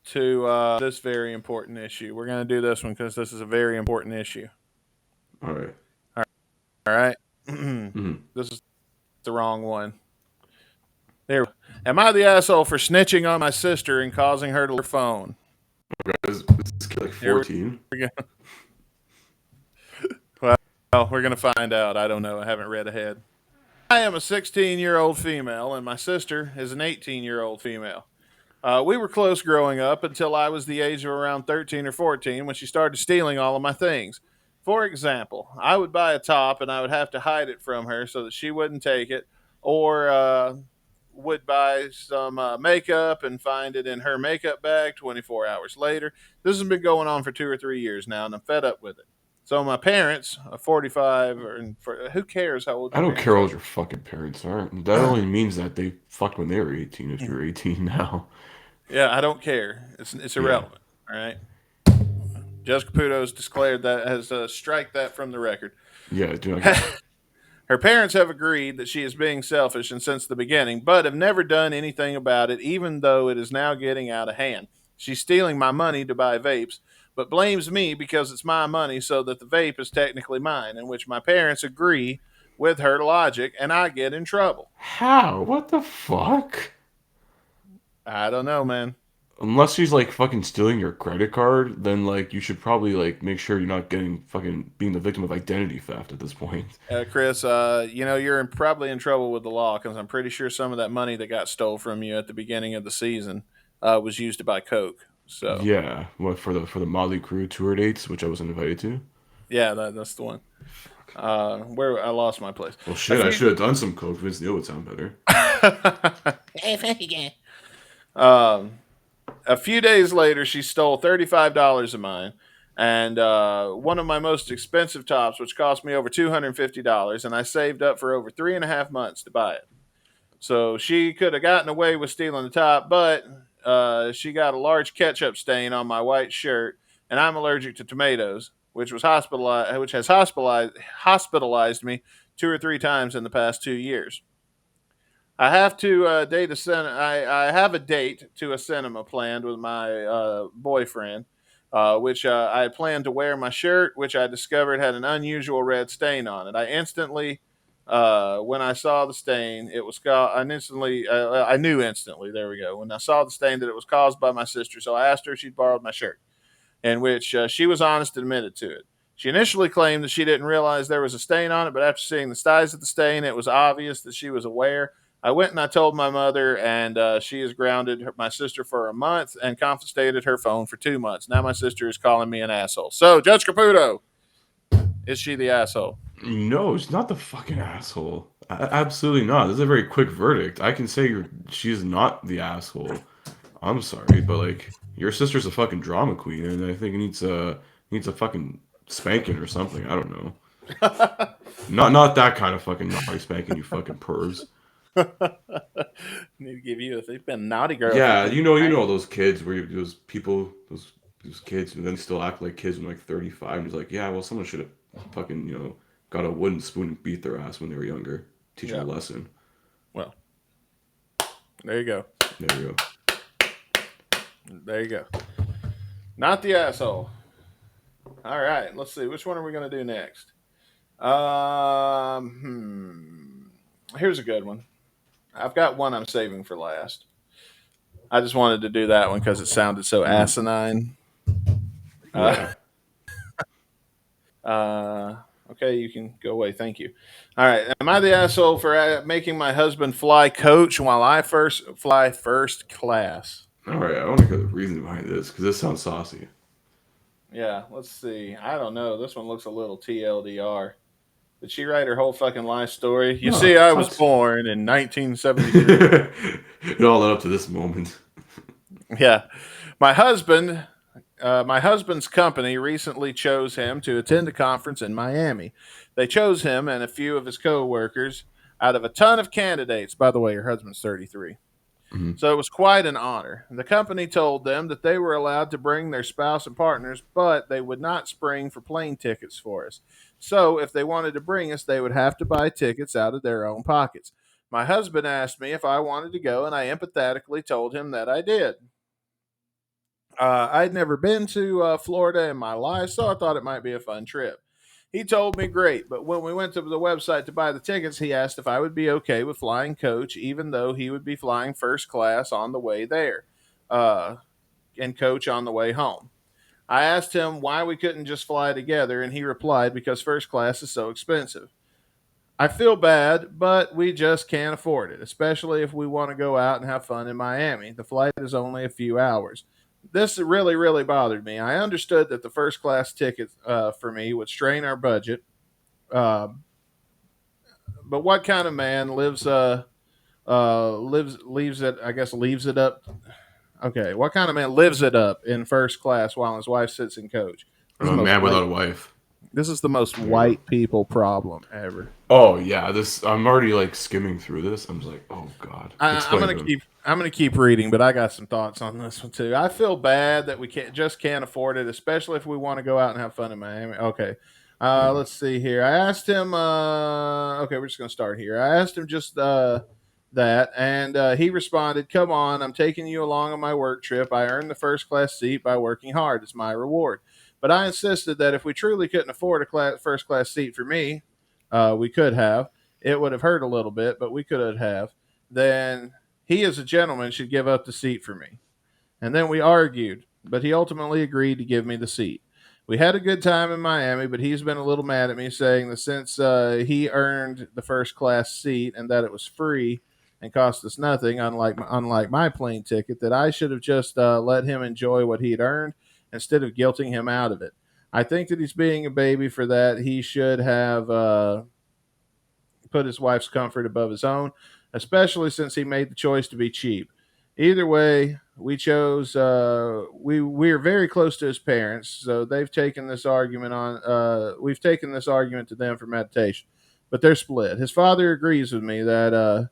to this very important issue. We're going to do this one because this is a very important issue. All right. All right. Mm-hmm. This is the wrong one. There. Am I the asshole for snitching on my sister and causing her to lose her phone? Is this kid like Here 14? we go. Well, we're going to find out. I don't know. I haven't read ahead. I am a 16-year-old female, and my sister is an 18-year-old female. We were close growing up until I was the age of around 13 or 14 when she started stealing all of my things. For example, I would buy a top and I would have to hide it from her so that she wouldn't take it, or would buy some makeup and find it in her makeup bag 24 hours later. This has been going on for 2 or 3 years now, and I'm fed up with it. So my parents, 45, who cares how old I your don't parents care how are? old your fucking parents are. That only means that they fucked when they were 18 if you're 18 now. Yeah, I don't care. It's Yeah. irrelevant. All right. Judge Caputo has declared that has strike that from the record. Yeah, do not get Her parents have agreed that she is being selfish and since the beginning, but have never done anything about it, even though it is now getting out of hand. She's stealing my money to buy vapes, but blames me because it's my money so that the vape is technically mine, in which my parents agree with her logic, and I get in trouble. How? What the fuck? I don't know, man. Unless she's like fucking stealing your credit card, then like you should probably like make sure you're not getting fucking being the victim of identity theft at this point. Chris, you're probably in trouble with the law because I'm pretty sure some of that money that got stole from you at the beginning of the season was used to buy Coke. So, Yeah, what for the Motley Crue tour dates, which I wasn't invited to. yeah, that's the one. Where I lost my place. Well, shit, I should have done some coke. Vince Neil would sound better. Hey, thank you. A few days later, she stole $35 of mine and one of my most expensive tops, which cost me over $250, and I saved up for over 3.5 months to buy it. So she could have gotten away with stealing the top, but she got a large ketchup stain on my white shirt, and I'm allergic to tomatoes, which has hospitalized me 2 or 3 times in the past 2 years. I have to date a I have a date to a cinema planned with my boyfriend, which I had planned to wear my shirt, which I discovered had an unusual red stain on it. I instantly, when I saw the stain, it was I knew instantly. There we go. When I saw the stain that it was caused by my sister, so I asked her if she'd borrowed my shirt, in which she was honest and admitted to it. She initially claimed that she didn't realize there was a stain on it, but after seeing the size of the stain, it was obvious that she was aware. I went and I told my mother, and she has grounded my sister for a month and confiscated her phone for 2 months. Now my sister is calling me an asshole. So, Judge Caputo, is she the asshole? No, she's not the fucking asshole. Absolutely not. This is a very quick verdict. I can say she's not the asshole. I'm sorry, but like your sister's a fucking drama queen, and I think it needs a fucking spanking or something. I don't know. Not that kind of fucking naughty spanking, you fucking pervs. Need to give you they've been naughty girl. Yeah, you know those kids where those people, those kids, and then still act like kids when they're like 35, and he's like, yeah, well, someone should have fucking got a wooden spoon and beat their ass when they were younger, teach them a lesson. Well, there you go. There you go. There you go. Not the asshole. All right, let's see. Which one are we going to do next? Here's a good one. I've got one I'm saving for last. I just wanted to do that one because it sounded so asinine. Yeah. Okay, you can go away. Thank you. All right. Am I the asshole for making my husband fly coach while I fly first class? All right, I want to hear the reason behind this because this sounds saucy. Yeah, let's see. I don't know. This one looks a little TLDR. Did she write her whole fucking life story? You see, I was born in 1973. It all led up to this moment. Yeah. My husband's company recently chose him to attend a conference in Miami. They chose him and a few of his co-workers out of a ton of candidates. By the way, her husband's 33. Mm-hmm. So it was quite an honor. The company told them that they were allowed to bring their spouse and partners, but they would not spring for plane tickets for us. So if they wanted to bring us, they would have to buy tickets out of their own pockets. My husband asked me if I wanted to go, and I empathetically told him that I did. I'd never been to Florida in my life, so I thought it might be a fun trip. He told me great, but when we went to the website to buy the tickets, he asked if I would be okay with flying coach, even though he would be flying first class on the way there and coach on the way home. I asked him why we couldn't just fly together, and he replied, because first class is so expensive. I feel bad, but we just can't afford it, especially if we want to go out and have fun in Miami. The flight is only a few hours. This really, really bothered me. I understood that the first class ticket for me would strain our budget. Uh, but what kind of man leaves it? I guess leaves it up. Okay, what kind of man lives it up in first class while his wife sits in coach? A man without a wife. This is the most white people problem ever. Oh yeah, I'm already like skimming through this. I'm just like, oh god. I'm gonna keep reading, but I got some thoughts on this one too. I feel bad that we can't afford it, especially if we want to go out and have fun in Miami. Okay, let's see here. I asked him. Okay, we're just gonna start here. I asked him just that, and he responded, "Come on, I'm taking you along on my work trip. I earned the first class seat by working hard. It's my reward." But I insisted that if we truly couldn't afford a first class seat for me, we could have. It would have hurt a little bit, but we could have. Then he, as a gentleman, should give up the seat for me. and then we argued, but he ultimately agreed to give me the seat. We had a good time in Miami, but he's been a little mad at me, saying that since he earned the first class seat and that it was free and cost us nothing, unlike my plane ticket, that I should have just let him enjoy what he'd earned instead of guilting him out of it. I think that he's being a baby for that. He should have put his wife's comfort above his own, especially since he made the choice to be cheap. Either way, we chose. We are very close to his parents, so they've taken this argument on. We've taken this argument to them for meditation, but they're split. His father agrees with me that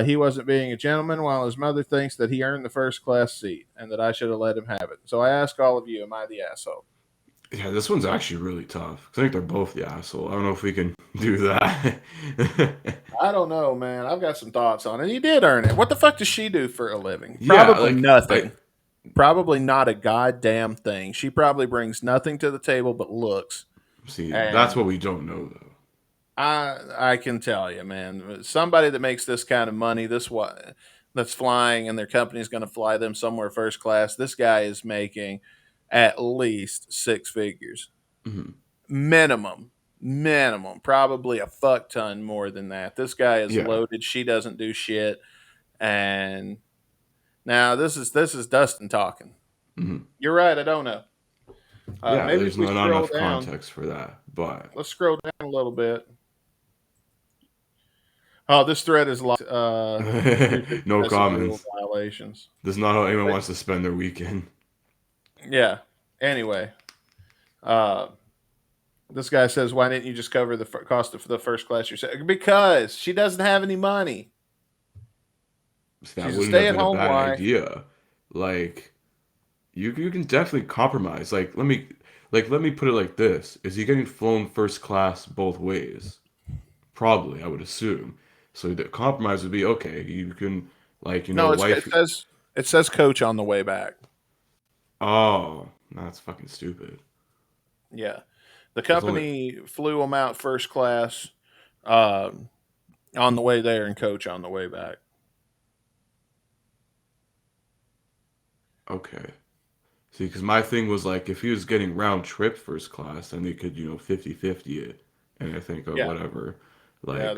he wasn't being a gentleman, while his mother thinks that he earned the first class seat and that I should have let him have it. So I ask all of you, am I the asshole? Yeah, this one's actually really tough. 'Cause I think they're both the asshole. I don't know if we can do that. I don't know, man. I've got some thoughts on it. He did earn it. What the fuck does she do for a living? Yeah, Probably like, nothing. Probably not a goddamn thing. She probably brings nothing to the table but looks. See, And that's what we don't know, though. I can tell you, man. Somebody that makes this kind of money, that's flying, and their company's going to fly them somewhere first class. This guy is making at least six figures, Mhm. minimum, probably a fuck ton more than that. This guy is Yeah. loaded. She doesn't do shit, and now this is Dustin talking. Mhm. You're right. I don't know. Yeah, Maybe there's if we not scroll enough down, context for that. But let's scroll down a little bit. Oh, this thread is locked. no Rule comments. violations. This is not how anyone But, wants to spend their weekend. yeah. Anyway, uh, this guy says, "Why didn't you just cover the cost of the first class yourself?" Because she doesn't have any money. So that She's a wouldn't have been a stay-at-home bad wife. idea. Like, you can definitely compromise. Let me put it like this: Is he getting flown first class both ways? Probably, I would assume. So the compromise would be okay. You can No, wife. it says coach on the way back. Oh, that's fucking stupid. Yeah, the There's only company flew him out first class uh, on the way there and coach on the way back. okay. See, because my thing was like, if he was getting round trip first class, then they could 50-50 it, and I think Yeah, whatever, yeah, like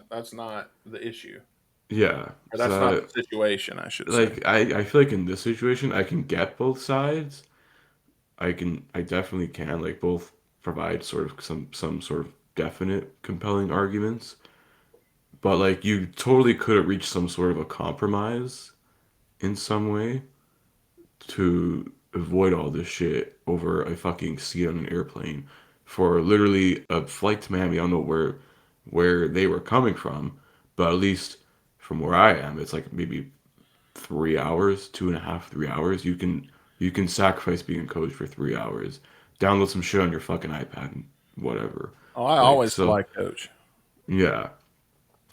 that's not the issue, yeah. or that's not So the situation, I should say. like I feel like in this situation, I can get both sides. I definitely can like both provide sort of some sort of definite compelling arguments, but like you totally could have reached some sort of a compromise in some way to avoid all this shit over a fucking seat on an airplane for literally a flight to Miami. I don't know where they were coming from, but at least from where I am, it's like maybe 3 hours, 2.5, 3 hours. You can sacrifice being a coach for 3 hours. Download some shit on your fucking iPad and whatever. Oh, I Like always so, like coach. yeah.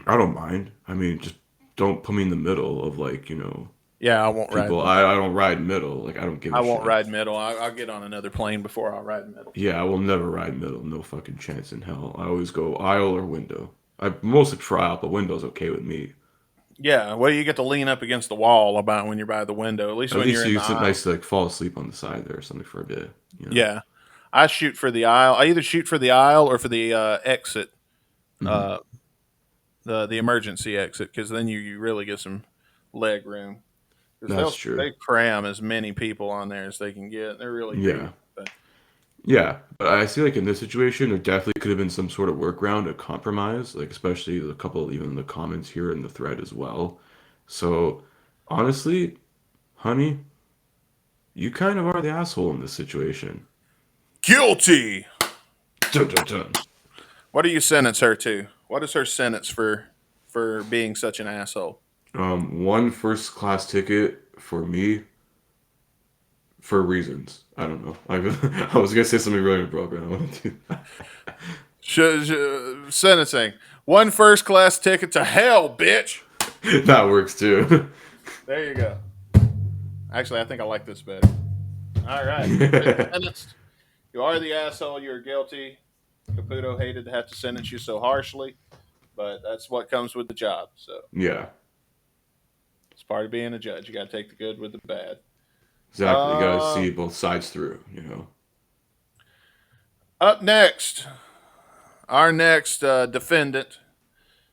I don't mind. I mean, just don't put me in the middle of Yeah, I won't ride. people. I don't ride middle. Like I don't give I a won't shit. ride middle. I'll get on another plane before I'll ride middle. Yeah, I will never ride middle. No fucking chance in hell. I always go aisle or window. I mostly prefer aisle, but window's okay with me. Yeah, well, you get to lean up against the wall about when you're by the window. At least At when least you're in the it's aisle. nice to like fall asleep on the side there or something for a bit. Yeah, I shoot for the aisle. I either shoot for the aisle or for the exit, Hmm. uh, the emergency exit, because then you really get some leg room. That's Because true. they cram as many people on there as they can get. They're really Yeah. greedy. But Yeah, but I see like in this situation, there definitely could have been some sort of workaround, a compromise, like especially a couple even in the comments here in the thread as well. So honestly, honey, you kind of are the asshole in this situation. guilty. Dun, dun, dun. What do you sentence her to? What is her sentence for being such an asshole? One first class ticket for me for reasons. I don't know. I was gonna say something really inappropriate. I don't want to do Sentencing. One first class ticket to hell, bitch. that. That works too. There you go. Actually, I think I like this better. All right. You've been sentenced. You are the asshole. You're guilty. Caputo hated to have to sentence you so harshly, but that's what comes with the job. So Yeah. it's part of being a judge. You got to take the good with the bad. Exactly. You gotta see both sides through, Up next, our next defendant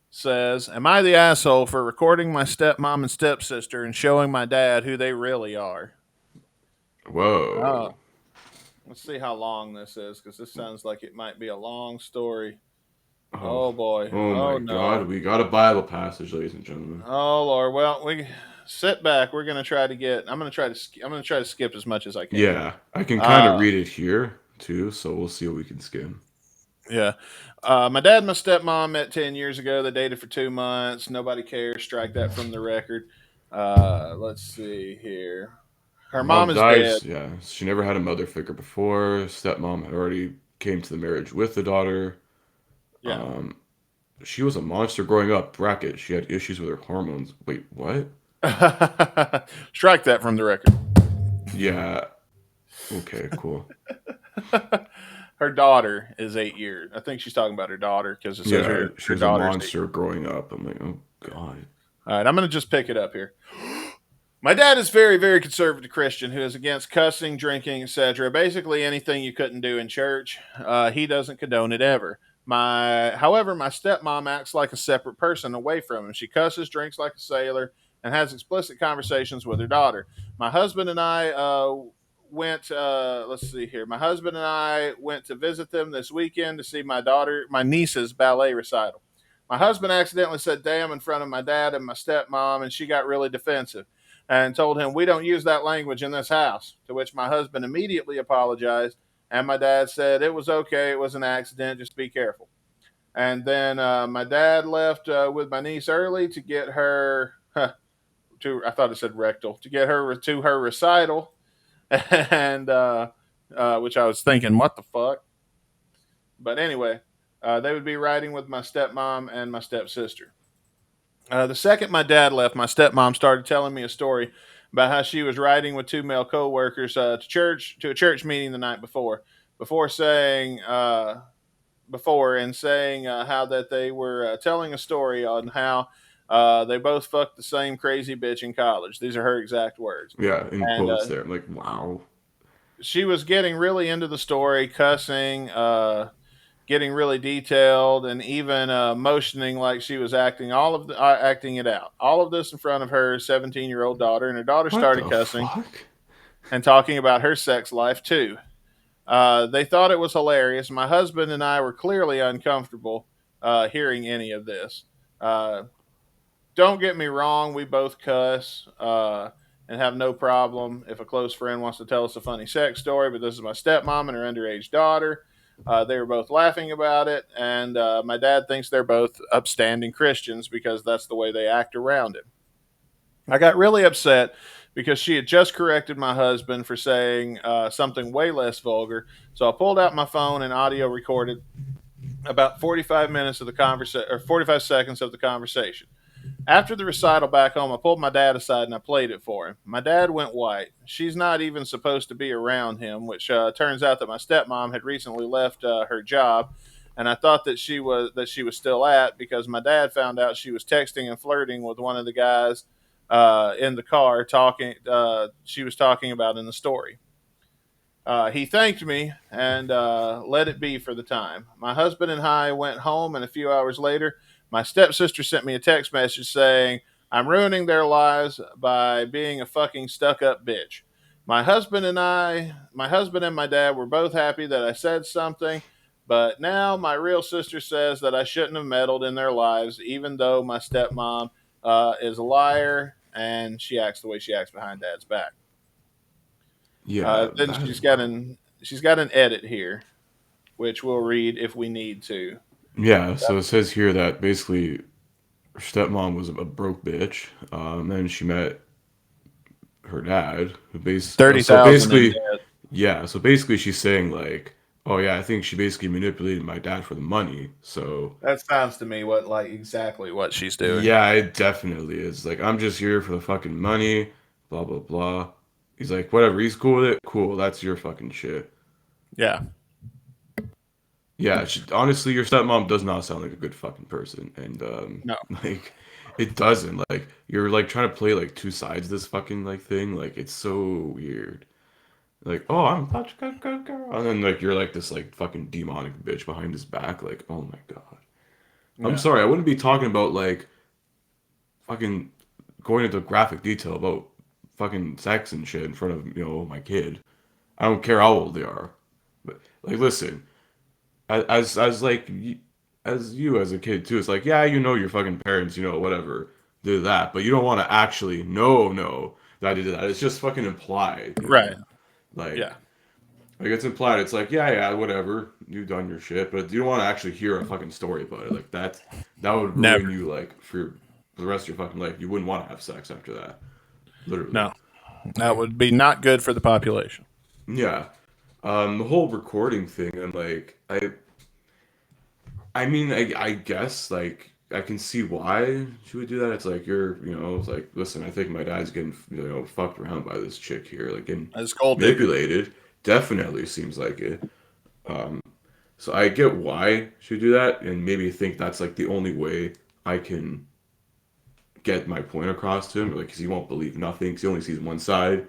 says, "Am I the asshole for recording my stepmom and stepsister and showing my dad who they really are?" Whoa. Let's see how long this is, because this sounds like it might be a long story. Oh, Oh boy. oh Oh my no. God. We got a Bible passage, ladies and gentlemen. Oh Lord. Well, we sit back. We're gonna try to get. I'm gonna try to. I'm gonna try to skip as much as I can. Yeah, I can kind of Uh, read it here too, so we'll see what we can skim. yeah. My dad and my stepmom met 10 years ago. They dated for 2 months. Nobody cares. Strike that from the record. Let's see here. Her mom Mom is dead. dies. Yeah, she never had a mother figure before. Stepmom had already came to the marriage with the daughter. Yeah. She was a monster growing up. Bracket. She had issues with her hormones. Wait, what? Strike that from the record. Yeah. Okay, cool. Her daughter is 8 years. I think she's talking about her daughter because it says Yeah, she her was a daughter's 8 monster years. growing up. I'm like, oh God. All right, I'm going to just pick it up here. My dad is very, very conservative Christian who is against cussing, drinking, etc. Basically anything you couldn't do in church. He doesn't condone it ever. However, my stepmom acts like a separate person away from him. She cusses, drinks like a sailor, and has explicit conversations with her daughter. My husband and I went. Let's see here. My husband and I went to visit them this weekend to see my niece's ballet recital. My husband accidentally said "damn" in front of my dad and my stepmom, and she got really defensive and told him, "We don't use that language in this house." To which my husband immediately apologized, and my dad said, "It was okay. It was an accident. Just be careful." And then my dad left with my niece early to get her I thought it said rectal, to get her to her recital. And which I was thinking, what the fuck? But anyway, they would be riding with my stepmom and my stepsister. The second my dad left, my stepmom started telling me a story about how she was riding with two male coworkers to a church meeting the night before saying how that they were telling a story on how they both fucked the same crazy bitch in college. These are her exact words. Yeah, in And quotes there. I'm like, wow. she was getting really into the story, cussing, getting really detailed, and even motioning like she was acting it out. All of this in front of her 17-year-old daughter, and her daughter What started the cussing fuck? and talking about her sex life too. They thought it was hilarious. My husband and I were clearly uncomfortable hearing any of this. Uh, don't get me wrong, we both cuss and have no problem if a close friend wants to tell us a funny sex story, but this is my stepmom and her underage daughter. They were both laughing about it, and my dad thinks they're both upstanding Christians because that's the way they act around him. I got really upset because she had just corrected my husband for saying something way less vulgar. So I pulled out my phone and audio recorded about 45 minutes of the conversation, or 45 seconds of the conversation. After the recital back home, I pulled my dad aside and I played it for him. My dad went white. She's not even supposed to be around him, which turns out that my stepmom had recently left her job, and I thought that she was still at because my dad found out she was texting and flirting with one of the guys in the car talking. She was talking about in the story. He thanked me and let it be for the time. My husband and I went home, and a few hours later, my stepsister sent me a text message saying, "I'm ruining their lives by being a fucking stuck up bitch." My husband and my dad were both happy that I said something, but now my real sister says that I shouldn't have meddled in their lives, even though my stepmom is a liar and she acts the way she acts behind dad's back. Yeah, Then that is she's got an edit here, which we'll read if we need to. yeah. So it says here that basically her stepmom was a broke bitch. Then she met her dad, who 30,000 in debt. yeah. So basically, she's saying like, oh yeah, I think she basically manipulated my dad for the money. So That sounds to me exactly what she's doing. yeah, it definitely is. Like, I'm just here for the fucking money. Blah blah blah. He's like, whatever. He's cool with it. Cool. That's your fucking shit. Yeah. Yeah, honestly, your stepmom does not sound like a good fucking person, and No. like, It doesn't. Like you're like trying to play like two sides of this fucking like thing. Like it's so weird. Like, oh, I'm about to go. And then like you're like this like fucking demonic bitch behind his back. Like, oh my God. I'm Yeah. sorry, I wouldn't be talking about like fucking going into graphic detail about fucking sex and shit in front of, my kid. I don't care how old they are. But like listen, as like as you as a kid too, it's like, yeah, your fucking parents, whatever, did that, but you don't want to actually know that I did that. It's just fucking implied, Right. Like Yeah. like it's implied. It's like, yeah, whatever, you've done your shit, but you don't want to actually hear a fucking story about it. Like that would ruin Never. you like for the rest of your fucking life. You wouldn't want to have sex after that. Literally. No. That would be not good for the population. Yeah. The whole recording thing, and like I mean, I guess like I can see why she would do that. It's like it's like, listen, I think my dad's getting fucked around by this chick here, like getting As gold digger. manipulated. Definitely seems like it. Um, so I get why she would do that, and maybe think that's like the only way I can get my point across to him, like because he won't believe nothing, because he only sees one side,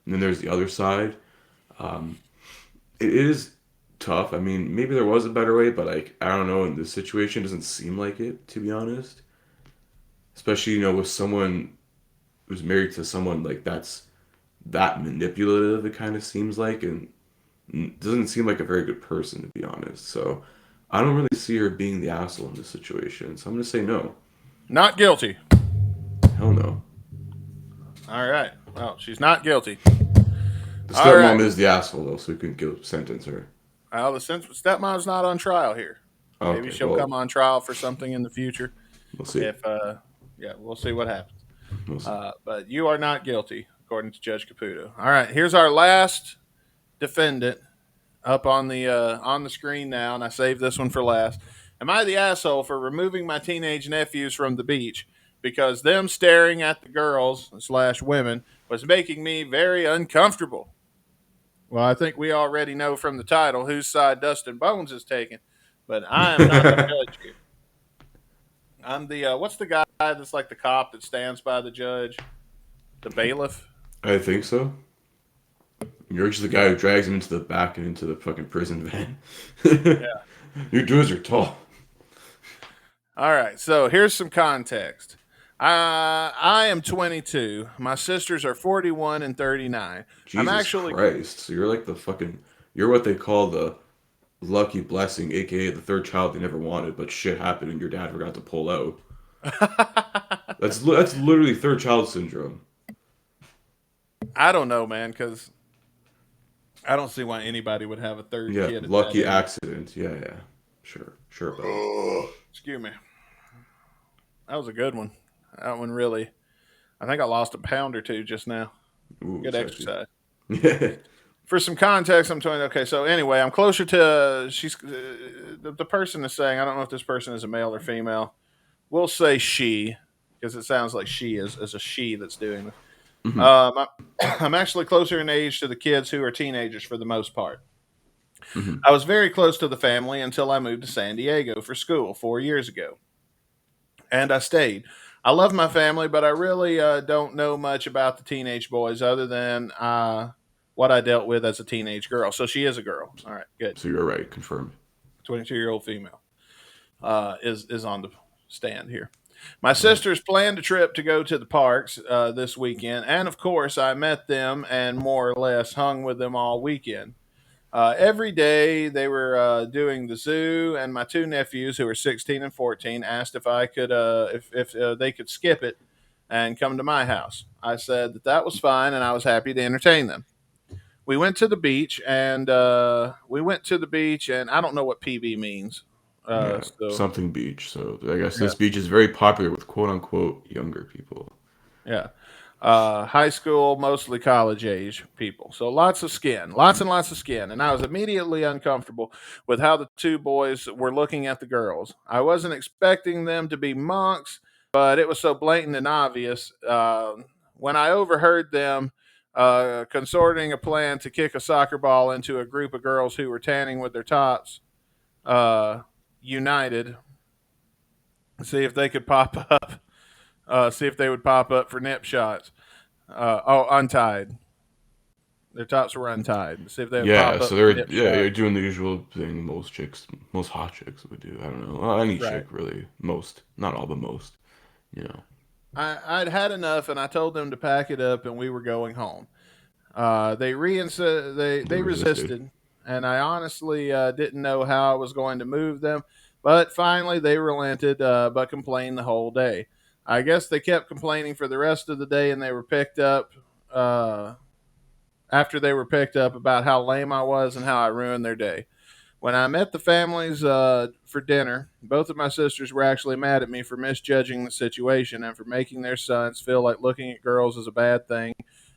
and then there's the other side. Um, it is tough. I mean, maybe there was a better way, but like I don't know. In this situation, it doesn't seem like it, to be honest. Especially with someone who's married to someone like that's that manipulative. It kind of seems like, and doesn't seem like a very good person, to be honest. So I don't really see her being the asshole in this situation. So I'm gonna say no. Not guilty. Hell no. All right. Well, she's not guilty. The All right. stepmom is the asshole though, so we can guilt sentence her. Well, the stepmom's not on trial here. Maybe Okay, she'll come well, on trial for something in the future. we'll see. If yeah, we'll see what happens. We'll see. But you are not guilty, according to Judge Caputo. All right, here's our last defendant up on the screen now, and I saved this one for last. Am I the asshole for removing my teenage nephews from the beach because them staring at the girls / women was making me very uncomfortable? Well, I think we already know from the title whose side Dustin Bonez is taking, but I am not the judge here. I'm the what's the guy that's like the cop that stands by the judge, the bailiff. I think so. You're just the guy who drags him into the back and into the fucking prison van. Yeah. Your dudes are tall. All right, so here's some context. I am 22. My sisters are 41 and 39. I'm Jesus actually Christ. So you're like the fucking. You're what they call the lucky blessing, aka the third child they never wanted, but shit happened and your dad forgot to pull out. That's literally third child syndrome. I don't know, man, because I don't see why anybody would have a third Yeah, kid. At lucky that age. accident. Yeah. Sure about it. Excuse me. That was a good one. That one really. I think I lost a pound or two just now. Ooh, Good sexy. exercise. Yeah. For some context, I'm telling you. Okay, so anyway, I'm closer to she's the person is saying. I don't know if this person is a male or female. We'll say she because it sounds like she is a she that's doing this. Mhm. I'm actually closer in age to the kids who are teenagers for the most part. Mhm. I was very close to the family until I moved to San Diego for school 4 years ago, and I stayed. I love my family, but I really don't know much about the teenage boys other than what I dealt with as a teenage girl. So she is a girl. All right, good. So you're right, confirmed. 22-year-old female is on the stand here. My sisters planned a trip to go to the parks this weekend, and of course, I met them and more or less hung with them all weekend. Every day they were doing the zoo, and my two nephews, who are 16 and 14, asked if I could, if they could skip it and come to my house. I said that was fine, and I was happy to entertain them. We went to the beach, and I don't know what PB means. Yeah, So something beach. So I guess yeah, this beach is very popular with quote unquote younger people. yeah. High school, mostly college age people. So lots of skin, lots and lots of skin. And I was immediately uncomfortable with how the two boys were looking at the girls. I wasn't expecting them to be monks, but it was so blatant and obvious. When I overheard them consorting a plan to kick a soccer ball into a group of girls who were tanning with their tops united, see if they could pop up See if they would pop up for nip shots. Untied. Their tops were untied. See if they would Yeah, pop so up for they're nip you're shots. doing the usual thing most hot chicks would do. I don't know. Well, any Right. chick really. Most, not all, but most. You know. I'd had enough, and I told them to pack it up, and we were going home. They They resisted. resisted, and I honestly didn't know how I was going to move them. But finally, they relented, but complained the whole day. I guess they kept complaining for the rest of the day, and they were picked up. After they were picked up about how lame I was and how I ruined their day. When I met the families for dinner, both of my sisters were actually mad at me for misjudging the situation and for making their sons feel like looking at girls is a bad thing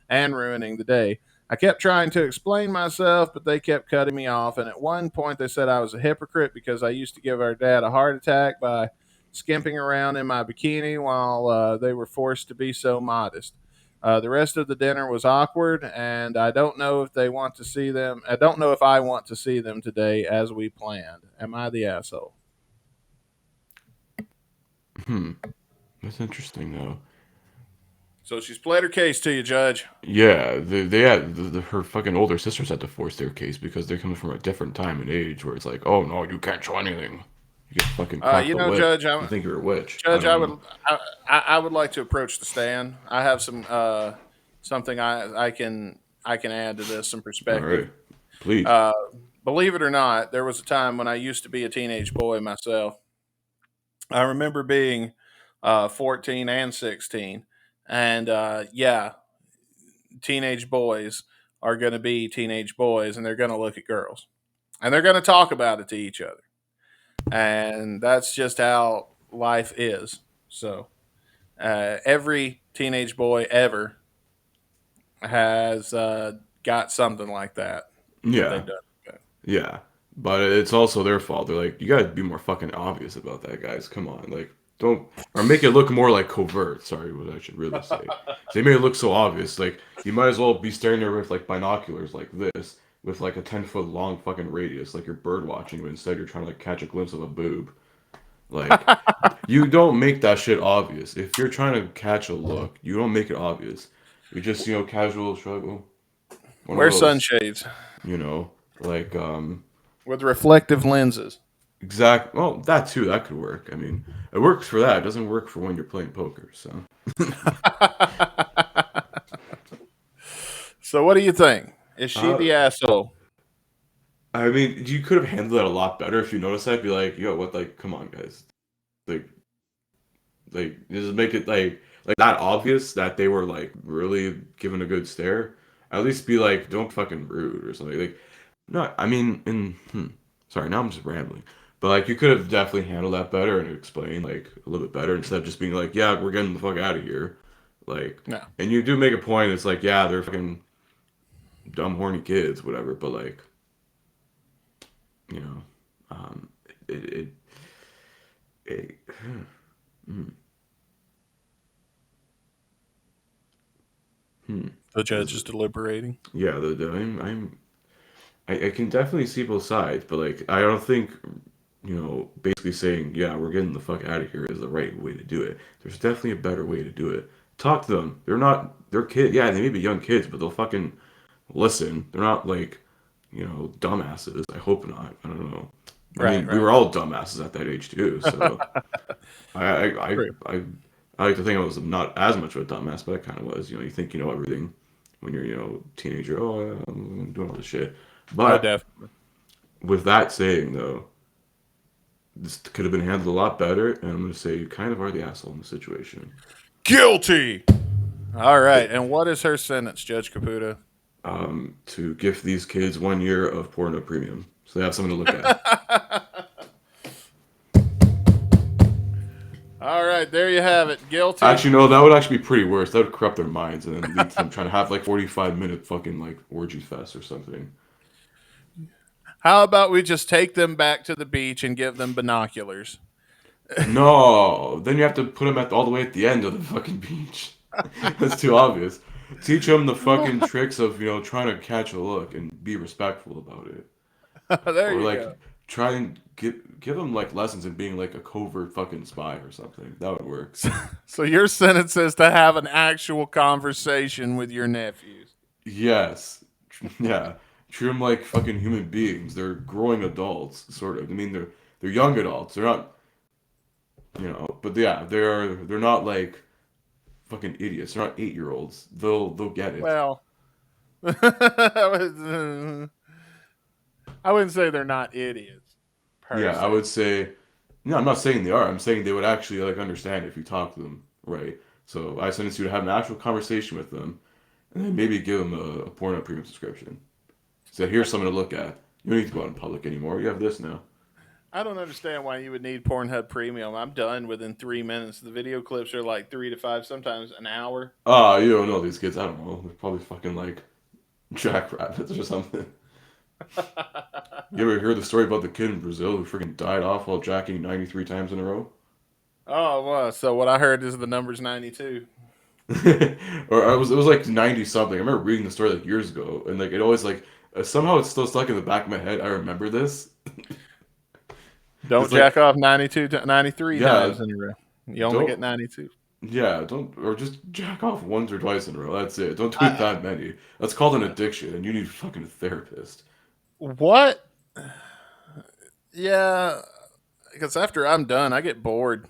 and ruining the day. I kept trying to explain myself, but they kept cutting me off. And at one point, they said I was a hypocrite because I used to give our dad a heart attack by skimping around in my bikini while they were forced to be so modest. The rest of the dinner was awkward, and I don't know if they want to see them. I don't know if I want to see them today as we planned. Am I the asshole? Hmm. That's interesting though. So she's played her case to you, Judge. Yeah, they had her fucking older sisters had to force their case because they're coming from a different time and age where it's like, oh no, you can't show anything. You get fucking cracked the whip. Judge, You think you're a witch. I Judge, don't know. I would like to approach the stand. I have some something I can add to this, some All perspective. right, please. Uh, Believe it or not, there was a time when I used to be a teenage boy myself. I remember being 14 and 16. And yeah, teenage boys are going to be teenage boys and they're going to look at girls and they're going to talk about it to each other. And that's just how life is. So every teenage boy ever has got something like that Yeah, they've done. yeah, but it's also their fault. They're like, you gotta be more fucking obvious about that, guys. Come on, like, don't or make it look more like covert. Sorry, what I should really say. They made it look so obvious. Like, you might as well be staring there with like binoculars like this, with like a 10-foot long fucking radius, like you're bird watching, but instead you're trying to like catch a glimpse of a boob. Like, you don't make that shit obvious. If you're trying to catch a look, you don't make it obvious. You just, casual shrug. Oh, one of Wear those, sunshades like, with reflective lenses. well, that too, that could work. I mean, it works for that. It doesn't work for when you're playing poker, so. So, what do you think? Is she Uh, the asshole? I mean, you could have handled it a lot better if you noticed that. Be like, yo, what, like, come on, guys. Like, just make it, like that obvious that they were, like, really giving a good stare. At least be like, don't fucking rude or something. Like, no, I mean, sorry, now I'm just rambling. But like, you could have definitely handled that better and explained like a little bit better instead of just being like, yeah, we're getting the fuck out of here. Like, No. and you do make a point. It's like, yeah, they're fucking dumb, horny kids, whatever. But like, you know, it, it, it hmm, hmm. The judge is deliberating. Yeah, I can definitely see both sides, but like, I don't think basically saying, yeah, we're getting the fuck out of here is the right way to do it. There's definitely a better way to do it. Talk to them. They're kids. Yeah, they may be young kids, but they'll fucking listen. They're not like, dumbasses. I hope not. I don't know. I Right, mean, we right. were all dumbasses at that age too. So I, I, I, True. I, I like to think I was not as much of a dumbass, but I kind of was. You think you know everything when you're, teenager. Oh, yeah, I'm doing all this shit. Oh, But definitely. with that saying, though, this could have been handled a lot better, and I'm going to say you kind of are the asshole in the situation. Guilty. All right. And what is her sentence, Judge Caputo? To gift these kids 1 year of porno premium, so they have something to look at. All right. There you have it. Guilty. Actually, no, that would actually be pretty worse. That would corrupt their minds and then lead to them trying to have like 45-minute fucking like orgy fest or something. How about we just take them back to the beach and give them binoculars? No, then you have to put them all the way at the end of the fucking beach. That's too obvious. Teach them the fucking tricks of trying to catch a look and be respectful about it. There Or you like go. try and give him like lessons in being like a covert fucking spy or something. That would work. So your sentence is to have an actual conversation with your nephews. Yes. Yeah. Treat them like fucking human beings. They're growing adults, sort of. I mean, they're young adults. They're not, but yeah, they're not like fucking idiots. They're not 8-year-olds. They'll get it. Well, I wouldn't say they're not idiots. Yeah, I would say, no, I'm not saying they are. I'm saying they would actually like understand if you talk to them, right? So I sentence you to have an actual conversation with them, and then maybe give them a Pornhub premium subscription. So here's something to look at. You don't need to go out in public anymore. You have this now. I don't understand why you would need Pornhub Premium. I'm done within 3 minutes. The video clips are like 3 to 5, sometimes an hour. Ah, you don't know these kids. I don't know. They're probably fucking like jackrabbits or something. You ever hear the story about the kid in Brazil who freaking died off while jacking 93 times in a row? Oh, well, so what I heard is the number's 92. Or it was like 90 something. I remember reading the story like years ago, and like it always like somehow it's still stuck in the back of my head. I remember this. Don't jack off 92 to 93 times in a row. You only get 92. Yeah, or just jack off once or twice in a row. That's it. Don't do it that many. That's called an addiction, and you need fucking a therapist. What? Yeah, because after I'm done, I get bored.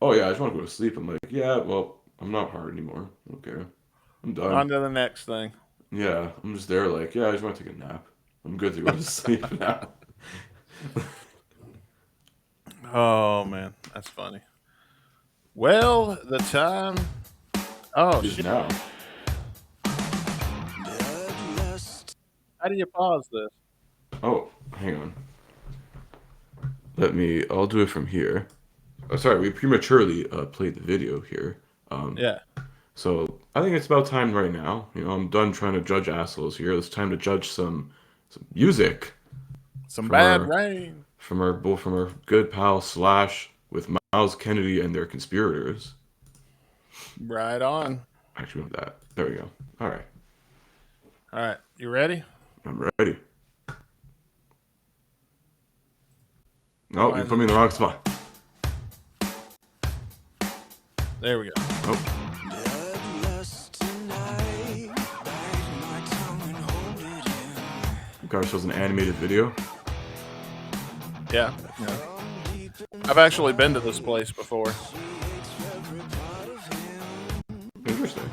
Oh yeah, I just want to go to sleep. I'm like, yeah, well, I'm not hard anymore. Okay, I'm done. On to the next thing. Yeah, I'm just there like, yeah, I just want to take a nap. I'm good to go to sleep now. Oh, man, that's funny. Well, the time... Oh, shit. Now. How do you pause this? Oh, hang on. I'll do it from here. Oh, sorry, we prematurely played the video here. Yeah. So I think it's about time right now. I'm done trying to judge assholes here. It's time to judge some music. Some bad rain. From our good pal Slash with Myles Kennedy and their Conspirators. Right on. Actually, with that. There we go. All right. All right. You ready? I'm ready. Oh, you put me in the wrong spot. There we go. Oh. Got ourselves an animated video. Yeah. I've actually been to this place before. Interesting.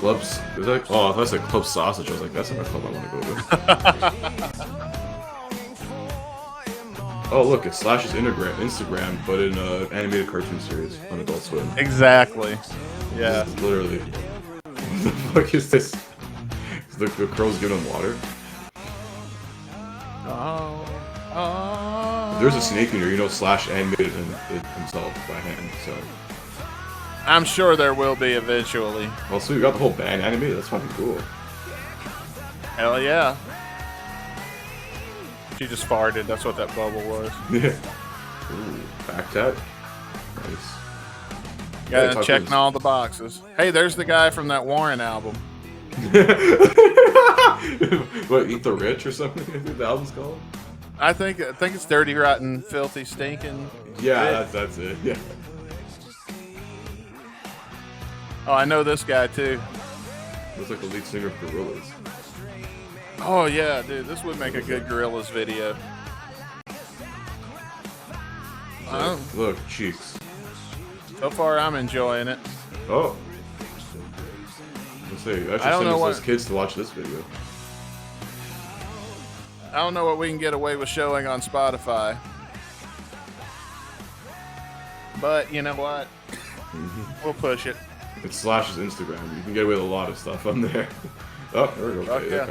Clubs? Is that? Oh, that's like Club Sausage. I was like, that's not a club I want to go to. Oh, look, it's Slash's Instagram, but in an animated cartoon series on Adult Swim. Exactly. Yeah. Literally. What the fuck is this? The crow's giving him water. There's a snake in here. Slash animated it himself by hand, so. I'm sure there will be eventually. Well, so we got the whole band animated. That's fucking cool. Hell yeah. She just farted. That's what that bubble was. Yeah. Ooh, back tat. Nice. Yeah, checking all the boxes. Hey, there's the guy from that Warren album. What, Eat the Rich or something? I think the album's called. I think it's Dirty, Rotten, Filthy, Stinking. Yeah, that's it. Yeah. Oh, I know this guy too. Looks like the lead singer of Gorillaz. Oh yeah, dude, this would make a good Gorillaz video. Look, cheeks. So far, I'm enjoying it. Oh. Let's see. I should send those kids to watch this video. I don't know what we can get away with showing on Spotify. But you know what? We'll push it. It's Slash's Instagram. You can get away with a lot of stuff on there. Oh, there we go. Okay, yeah.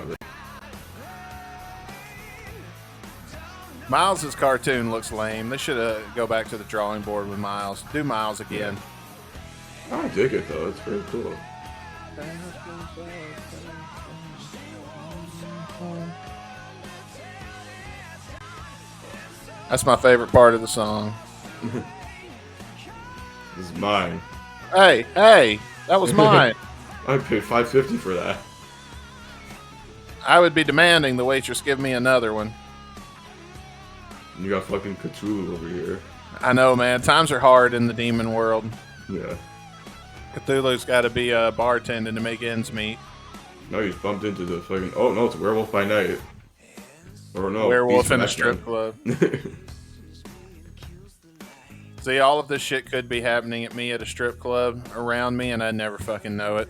Miles' cartoon looks lame. They should go back to the drawing board with Miles. Do Miles again. Yeah. I dig it though. It's very cool. That's my favorite part of the song. This is mine. Hey, that was mine. I paid $5.50 for that. I would be demanding the waitress give me another one. You got fucking Cthulhu over here. I know, man. Times are hard in the demon world. Yeah. Cthulhu's got to be bartending to make ends meet. No, you just bumped into the fucking. Oh no, it's a werewolf by night. Or no, Werewolf Beast in a from strip X-Men. club. See, all of this shit could be happening at me at a strip club around me, and I'd never fucking know it.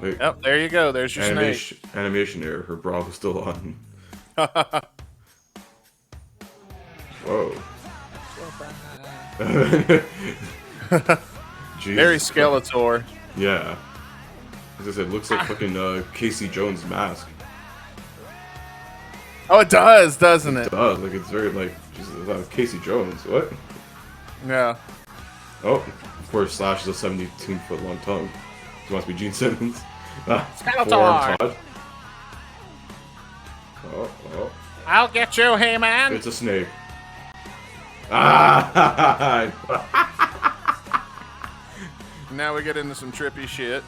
Wait, Yep, there you go. There's your snake. animation error. Her bra was still on. Whoa. Jesus. Very Skeletor. Yeah. As I said, it looks like fucking Casey Jones' mask. Oh, it does, doesn't it? It does. Like, it's very, like, Jesus, Casey Jones. What? Yeah. Oh, of course, Slash is a 72-foot long tongue. He wants to be Gene Simmons. Skeletor. Forearm Todd. Oh. I'll get you, He-Man. It's a snake. Ah! Now we get into some trippy shit.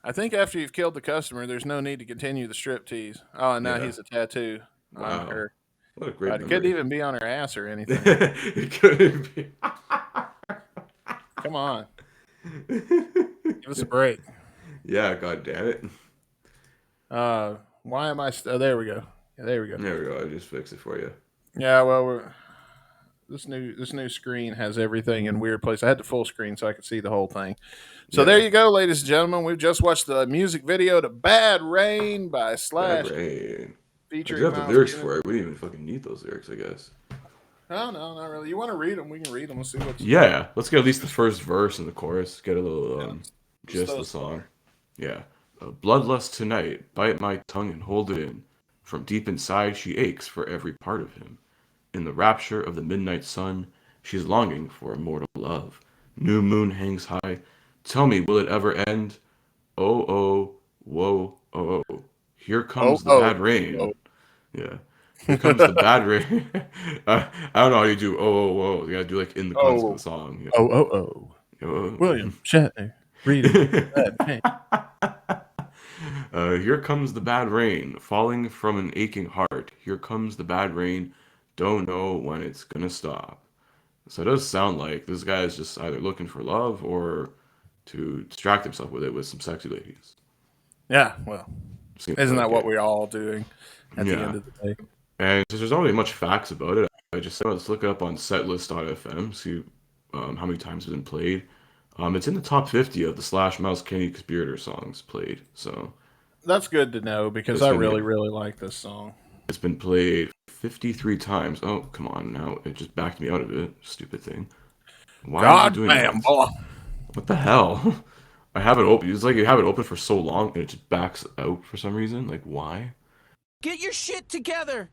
I think after you've killed the customer, there's no need to continue the striptease. Oh, and now he's a tattoo on her. What a great It couldn't even be on her ass or anything. It couldn't be. Come on. Give us a break. Yeah, god damn it. Why am I... there we go. Yeah, there we go. There we go. I just fixed it for you. Yeah, well, this new screen has everything in weird place. I had the full screen so I could see the whole thing. So there you go, ladies and gentlemen. We've just watched the music video to "Bad Rain" by Slash. Bad Rain. Featuring You have the Myles lyrics Kennedy. for it. We didn't even fucking need those lyrics, I guess. Oh, no, not really. You want to read them? We can read them. We'll see what's... Yeah, let's get at least the first verse and the chorus. Get a little gist of the song. Yeah. Bloodlust tonight, bite my tongue and hold it in. From deep inside, she aches for every part of him. In the rapture of the midnight sun, she's longing for immortal love. New moon hangs high. Tell me, will it ever end? Oh, oh, whoa, oh, oh. Here comes the bad rain. Oh. Yeah. Here comes the bad rain. I don't know how you do oh, oh, whoa. You gotta do like in the context of the song. Yeah. Oh, oh, oh. Oh. William Shatner. Read it. Bad Rain. Here comes the bad rain, falling from an aching heart. Here comes the bad rain, don't know when it's gonna stop. So it does sound like this guy is just either looking for love or to distract himself with it with some sexy ladies. Yeah, well, Seems isn't like that what it. we're all doing at the end of the day? And since there's not really much facts about it, I just said let's look it up on setlist.fm, see how many times it's been played. It's in the top 50 of the Slash Myles Kennedy Conspirator songs played. So That's good to know because I really, really like this song. it's been played 53 times. Oh, come on now. It just backed me out of it. Stupid thing. Why is it doing damn, that? boy. What the hell? I have it open. It's like you have it open for so long and it just backs out for some reason. Like, why? Get your shit together.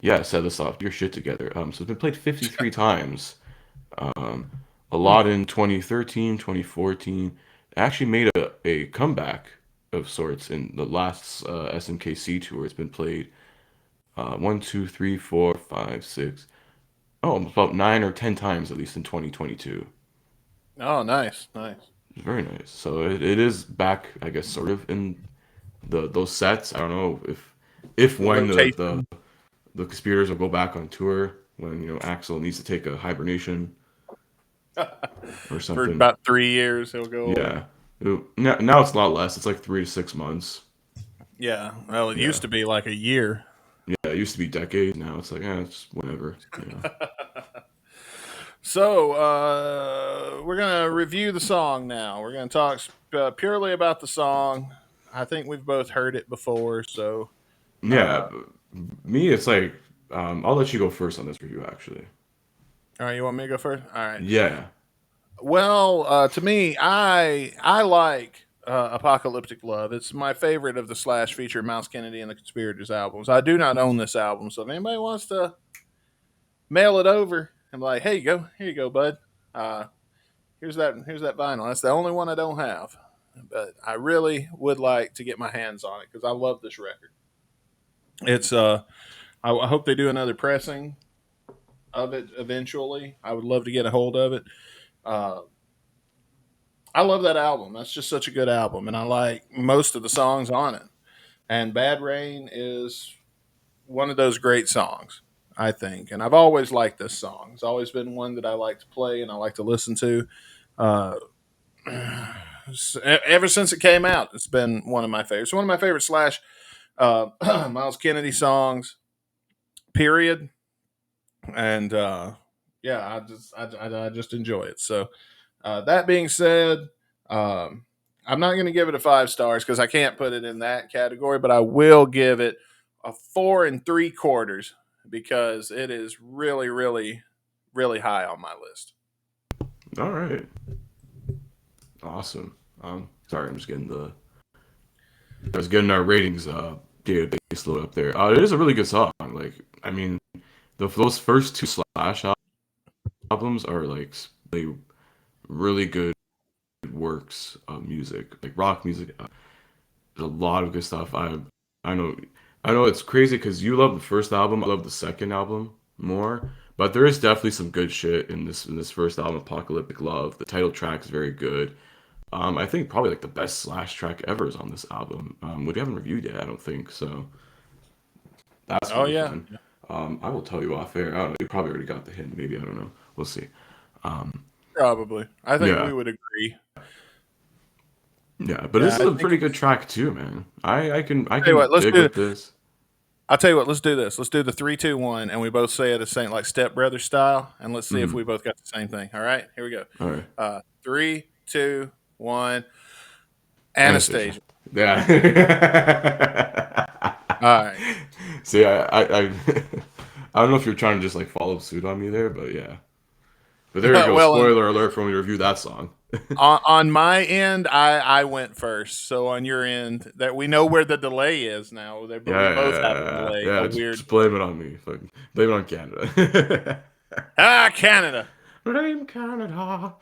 Yeah, set this off. Your shit together. So it's been played 53 times. A lot in 2013, 2014. It actually made a comeback of sorts in the last SMKC tour. It's been played 1, 2, 3, 4, 5, 6. Oh, about 9 or 10 times at least in 2022. Oh, nice. Very nice. So it is back, I guess, sort of in those sets. I don't know if when the Conspirators will go back on tour when Axel needs to take a hibernation or something. For about 3 years, he'll go. Yeah. Now it's a lot less. It's like 3 to 6 months. Yeah. Well, it used to be like a year. Yeah, it used to be decades. Now it's like, it's whatever. So, we're going to review the song now. We're going to talk purely about the song. I think we've both heard it before, so... Yeah. Me, it's like, I'll let you go first on this review, actually. All right, you want me to go first? All right. Yeah. Well, to me, I like Apocalyptic Love. It's my favorite of the Slash feature Myles Kennedy and the Conspirators albums. I do not own this album, so if anybody wants to mail it over, I'm like, here you go, bud. Here's that vinyl. That's the only one I don't have, but I really would like to get my hands on it because I love this record. It's I hope they do another pressing of it eventually. I would love to get a hold of it. I love that album. That's just such a good album, and I like most of the songs on it. And Bad Rain is one of those great songs, I think. And I've always liked this song. It's always been one that I like to play and I like to listen to. Uh, ever since it came out, it's been one of my favorites. One of my favorite Slash Myles Kennedy songs, period. And yeah, I just enjoy it. So that being said, I'm not going to give it a 5 stars because I can't put it in that category, but I will give it a 4 3/4 because it is really, really, really high on my list. All right. Awesome. Sorry, I'm just getting I was getting our ratings database load up there. It is a really good song. Like, I mean, those first 2 Slash albums are like really good works of music, like rock music. There's a lot of good stuff. I know I know it's crazy because you love the first album, I love the second album more. But there is definitely some good shit in this first album, Apocalyptic Love. The title track is very good. I think probably like the best Slash track ever is on this album. Which we haven't reviewed yet, I don't think. So that's Oh really yeah, fun. I will tell you off air. I don't know. You probably already got the hint. Maybe I don't know. We'll see. probably. I think Yeah, we would agree. yeah. But Yeah, this is I a think. pretty good track too, man. I Tell you what, can let's dig do. with this. I'll tell you what. Let's do this. Let's do the 3 2 1, and we both say it the same, like Step Brother style, and let's see if Hmm. we both got the same thing. All right, here we go. All right. 3 2 1. Anastasia. Anastasia. Yeah. All right. See, I don't know if you're trying to just like follow suit on me there, but yeah. But there you go. Well, Spoiler alert for when we review that song. on my end, I went first. So on your end, that we know where the delay is now. But we Yeah, both have a yeah, delay, yeah. a Yeah, weird just blame delay. it on me. Fucking blame it on Canada. Canada. Blame Canada.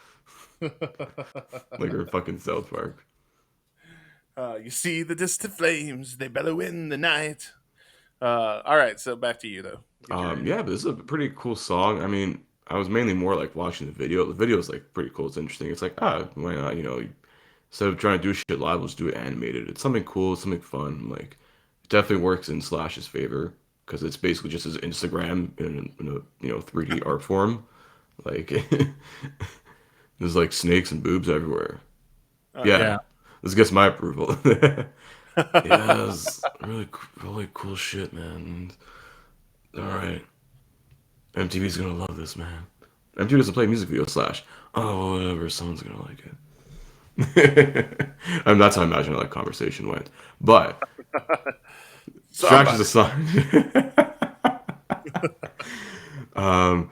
Like we're fucking South Park. You see the distant flames; they bellow in the night. All right, so back to you though. Get your Yeah, but this is a pretty cool song. I mean, I was mainly more like watching the video. The video is like pretty cool. It's interesting. It's like, why not? Instead of trying to do shit live, let's do it animated. It's something cool, something fun. Like, it definitely works in Slash's favor because it's basically just his Instagram in a 3D art form. Like, there's like snakes and boobs everywhere. yeah. Yeah, this gets my approval. Yeah, it's really, really cool shit, man. All right. MTV's gonna love this, man. MTV doesn't play music videos Slash. Oh, whatever. Someone's gonna like it. I mean, that's how I imagine that conversation went. But Distractions Somebody. aside, um,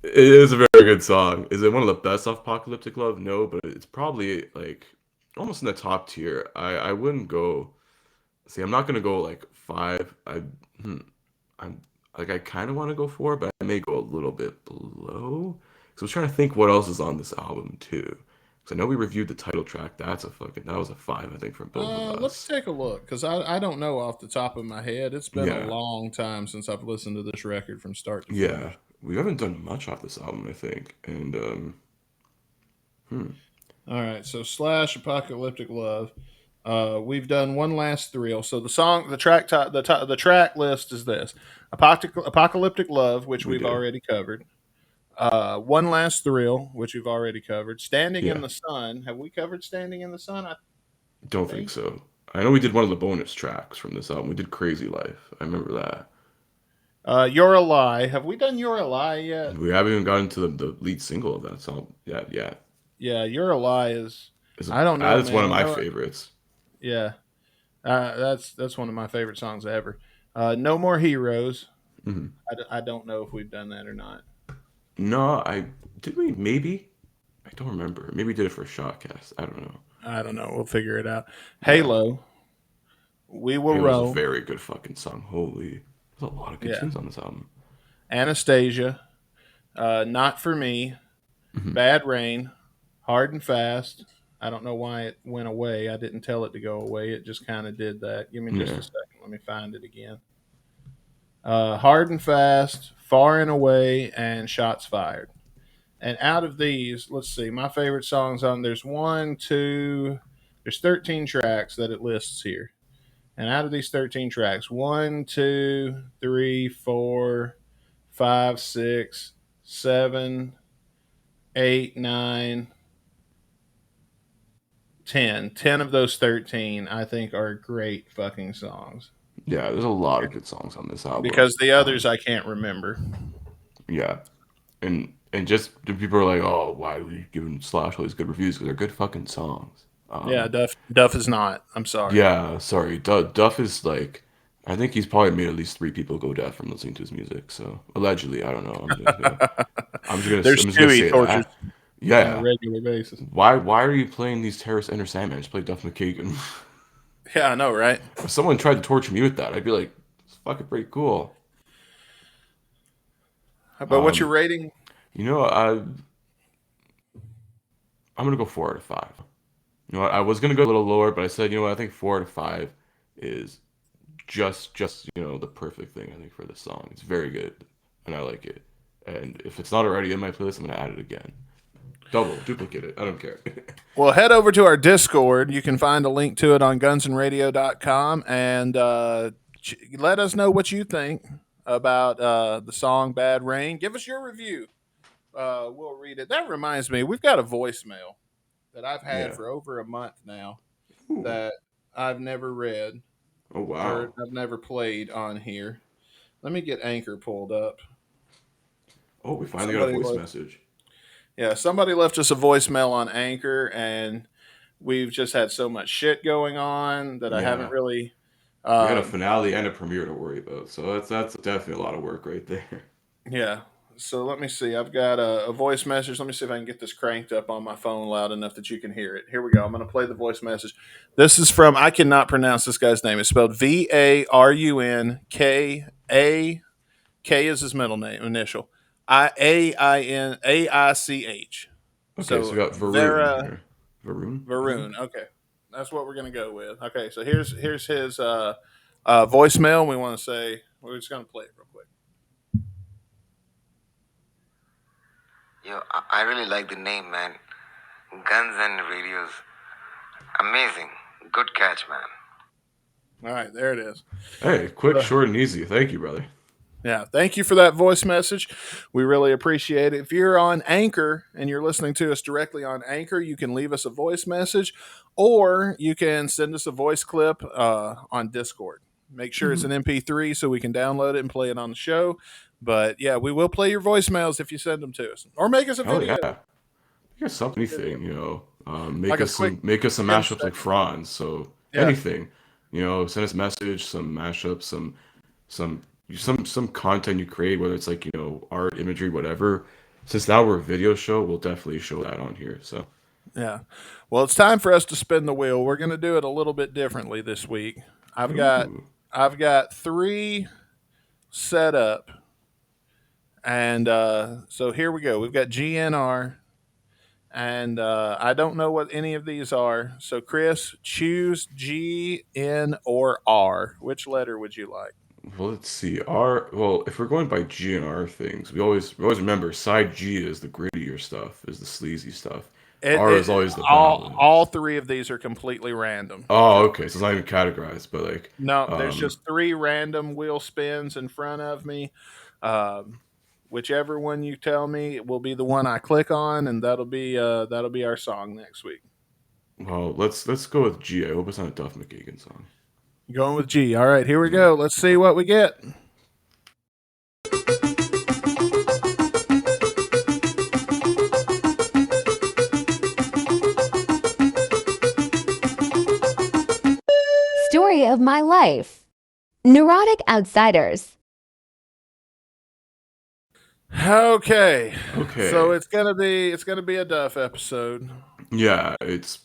it is a very good song. Is it one of the best off Apocalyptic Love? No, but it's probably like almost in the top tier. I wouldn't go. See, I'm not gonna go like 5. I'm like I kind of want to go 4, but I may go a little bit below. So I was trying to think what else is on this album too. Because I know we reviewed the title track. That was a 5, I think, for both of Let me us. take a look because I don't know off the top of my head. It's been a Yeah, long time since I've listened to this record from start to yeah. finish. We haven't done much off this album, I think. And hmm. All right, so Slash Apocalyptic Love. We've done One Last Thrill. So the song, the track, the track list is this: Apocalyptic Love, which We we've did. already covered. One Last Thrill, which we've already covered. Standing in Yeah. the Sun. Have we covered Standing in the Sun? I Don't think think. so. I know we did one of the bonus tracks from this album. We did Crazy Life. I remember that. You're a Lie. Have we done You're a Lie yet? We haven't even gotten to the lead single of that song. Yeah. Yeah, You're a Lie is. It's, I don't know, it's one man. of You my know, favorites. yeah, that's one of my favorite songs ever. No More Heroes. Hmm. I don't know if we've done that or not. No, did we? Maybe. I don't remember. Maybe we did it for a Shotcast. I don't know. I don't know. We'll figure it out. Yeah. Halo. We Will It was a Roam. very good fucking song. Holy. There's a lot of good Yeah. tunes on this album. Anastasia. Not For Me. Hmm. Bad Rain. Hard and Fast. I don't know why it went away. I didn't tell it to go away. It just kind of did that. Give me just Yeah. a second. Let me find it again. Hard and Fast, Far and Away, and Shots Fired. And out of these, let's see, my favorite songs on there's 13 tracks that it lists here. And out of these 13 tracks, 1, 2, 3, 4, 5, 6, 7, 8, 9, 10. 10 of those 13, I think, are great fucking songs. Yeah, there's a lot of good songs on this album. Because the others I can't remember. Yeah, and just the people are like, oh, why are we giving Slash all these good reviews? Because they're good fucking songs. Yeah, Duff is not. I'm sorry. Yeah, sorry. Duff is like, I think he's probably made at least 3 people go deaf from listening to his music. So allegedly, I don't know. There's I'm just gonna Stewie say tortures that. on a Yeah. regular basis. Why are you playing these terrorists Enter Sandman? Just play Duff McKagan. Yeah, I know, right? If someone tried to torture me with that, I'd be like, it's fucking pretty cool. But what's your rating? You know, I'm gonna go 4 out of 5. You know what? I was gonna go a little lower, but I said, you know what? I think 4 out of 5 is just the perfect thing. I think for this song, it's very good, and I like it. And if it's not already in my playlist, I'm gonna add it again. Duplicate it. I don't care. Well, head over to our Discord. You can find a link to it on gunsandradio.com and let us know what you think about the song Bad Rain. Give us your review. We'll read it. That reminds me, we've got a voicemail that I've had Yeah. for over a month now Ooh. that I've never read Oh or wow. I've never played on here. Let me get Anchor pulled up. Oh, we finally got a Somebody voice left- message. Yeah, somebody left us a voicemail on Anchor, and we've just had so much shit going on that I Yeah. haven't really. We had a finale and a premiere to worry about, so that's definitely a lot of work right there. Yeah. So let me see. I've got a voice message. Let me see if I can get this cranked up on my phone loud enough that you can hear it. Here we go. I'm going to play the voice message. This is from, I cannot pronounce this guy's name. It's spelled Varunka. K is his middle name, initial. Aich. Okay, so we got Varun here. Varun? Varun. Okay. That's what we're going to go with. Okay. So here's his voicemail. We want to say, we're just going to play it real quick. Yo, I really like the name, man. Guns and Radios. Amazing. Good catch, man. All right. There it is. Hey, quick, short, and easy. Thank you, brother. Yeah, thank you for that voice message. We really appreciate it. If you're on Anchor and you're listening to us directly on Anchor, you can leave us a voice message or you can send us a voice clip on Discord. Make sure it's an MP3 so we can download it and play it on the show. But yeah, we will play your voicemails if you send them to us or make us a Hell video. yeah. You got something, anything, make Like a us quick some mashups like Franz. So Yeah. anything, send us a message, some mashups, some content you create, whether it's like art, imagery, whatever. Since now we're a video show, we'll definitely show that on here. So Yeah. Well, it's time for us to spin the wheel. We're going to do it a little bit differently this week. I've got 3 set up. And so here we go. We've got GNR, and I don't know what any of these are. So, Chris, choose G, N, or R. Which letter would you like? well, let's see. If we're going by GNR things, we always remember side G is the grittier stuff, is the sleazy stuff. R is always the balance. All 3 of these are completely random. Oh, okay. So it's not even categorized, but like No, there's just 3 random wheel spins in front of me. Whichever one you tell me will be the one I click on, and that'll be our song next week. well, let's go with G. I hope it's not a Duff McKagan song. Going with G. All right, here we go. Let's see what we get. Story of my life. Neurotic outsiders. Okay. Okay. So it's gonna be a Duff episode. Yeah, it's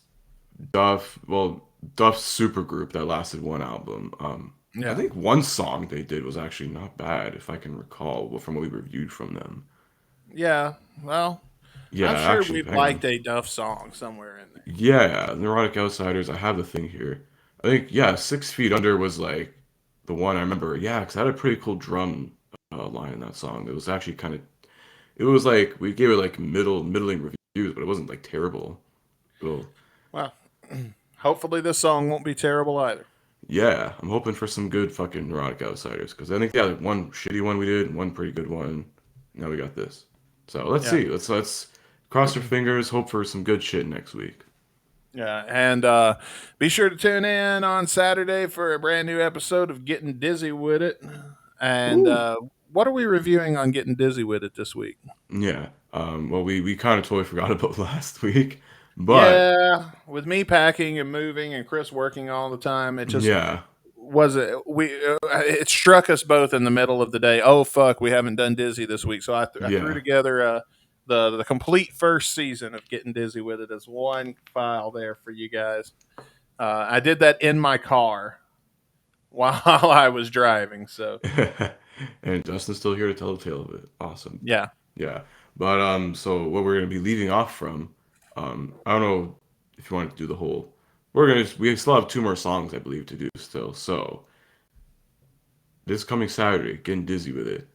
Duff. Well, Duff's supergroup that lasted 1 album. Yeah. I think one song they did was actually not bad, if I can recall from what we reviewed from them. Yeah. Well, Yeah, I'm sure actually, we've hang on. liked a Duff song somewhere in there. Yeah, Neurotic Outsiders. I have the thing here. I think 6 Feet Under was like the one I remember. Yeah, because I had a pretty cool drum line in that song. It was actually kind of. It was like we gave it like middling reviews, but it wasn't like terrible. Well, Well, hopefully this song won't be terrible either. Yeah, I'm hoping for some good fucking Neurotic Outsiders because I think like one shitty one we did, and one pretty good one. Now we got this. So let's see. Let's cross our fingers. Hope for some good shit next week. Yeah, and be sure to tune in on Saturday for a brand new episode of Getting Dizzy with It. And what are we reviewing on Getting Dizzy with It this week? Yeah. Well, we kind of totally forgot about last week, but yeah, with me packing and moving and Chris working all the time, it just it struck us both in the middle of the day. Oh fuck, we haven't done Dizzy this week, so I threw together the complete first season of Getting Dizzy with It as one file there for you guys. I did that in my car while I was driving. So, and Dustin's still here to tell the tale of it. Awesome. Yeah. But so what we're gonna be leaving off from, I don't know if you want to do the whole. We still have 2 more songs I believe to do still. So this coming Saturday, Getting Dizzy with It.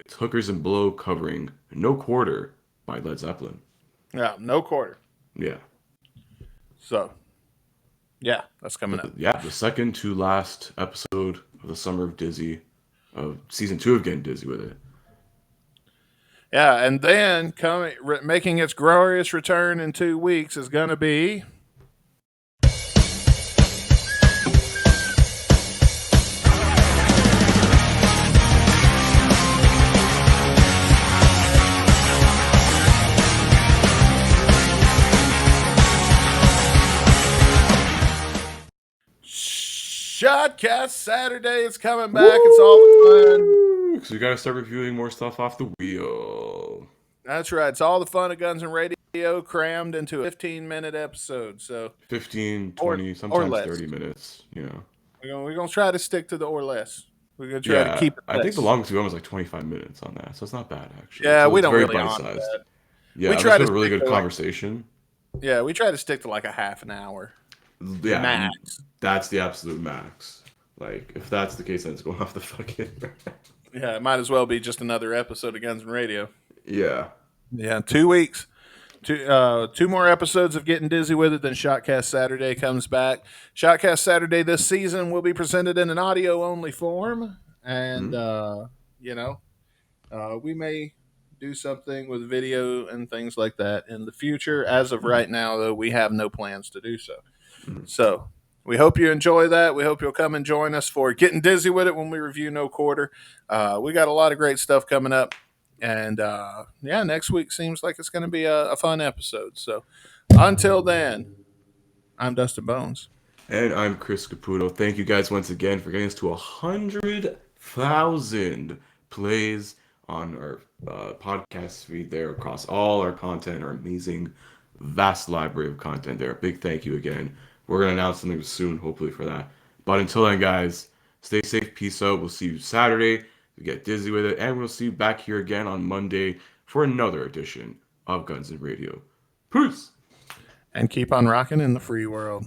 It's Hookers and Blow covering No Quarter by Led Zeppelin. Yeah, No Quarter. Yeah. So, yeah, that's coming up. Yeah, the second to last episode of the Summer of Dizzy, of season 2 of Getting Dizzy with It. Yeah, and then making its glorious return in 2 weeks is going to be Shotcast Saturday. It's coming back. It's all fun. So we got to start reviewing more stuff off the wheel. That's right. It's all the fun of Guns and Radio crammed into a 15-minute episode. So 15, 20, sometimes 30 minutes. We're gonna try to stick to the or less. We're gonna try to keep it less. I think the longest we went was like 25 minutes on that, so it's not bad actually. Yeah, so we don't very really honor that. Yeah, we try to a really good conversation. Yeah, we try to stick to like a half an hour. Yeah, max. That's the absolute max. Like, if that's the case, then it's going off the fucking. Yeah, it might as well be just another episode of Guns and Radio. Yeah. 2 weeks. 2 more episodes of Getting Dizzy with It, then Shotcast Saturday comes back. Shotcast Saturday this season will be presented in an audio-only form. And, we may do something with video and things like that in the future. As of right now, though, we have no plans to do so. So we hope you enjoy that. We hope you'll come and join us for Getting Dizzy with It when we review No Quarter. We got a lot of great stuff coming up. And next week seems like it's going to be a fun episode. So until then, I'm Dustin Bonez. And I'm Chris Caputo. Thank you guys once again for getting us to 100,000 plays on our podcast feed there across all our content, our amazing, vast library of content there. Big thank you again. We're going to announce something soon, hopefully, for that. But until then, guys, stay safe. Peace out. We'll see you Saturday. We get dizzy with it. And we'll see you back here again on Monday for another edition of Guns and Radio. Peace. And keep on rocking in the free world.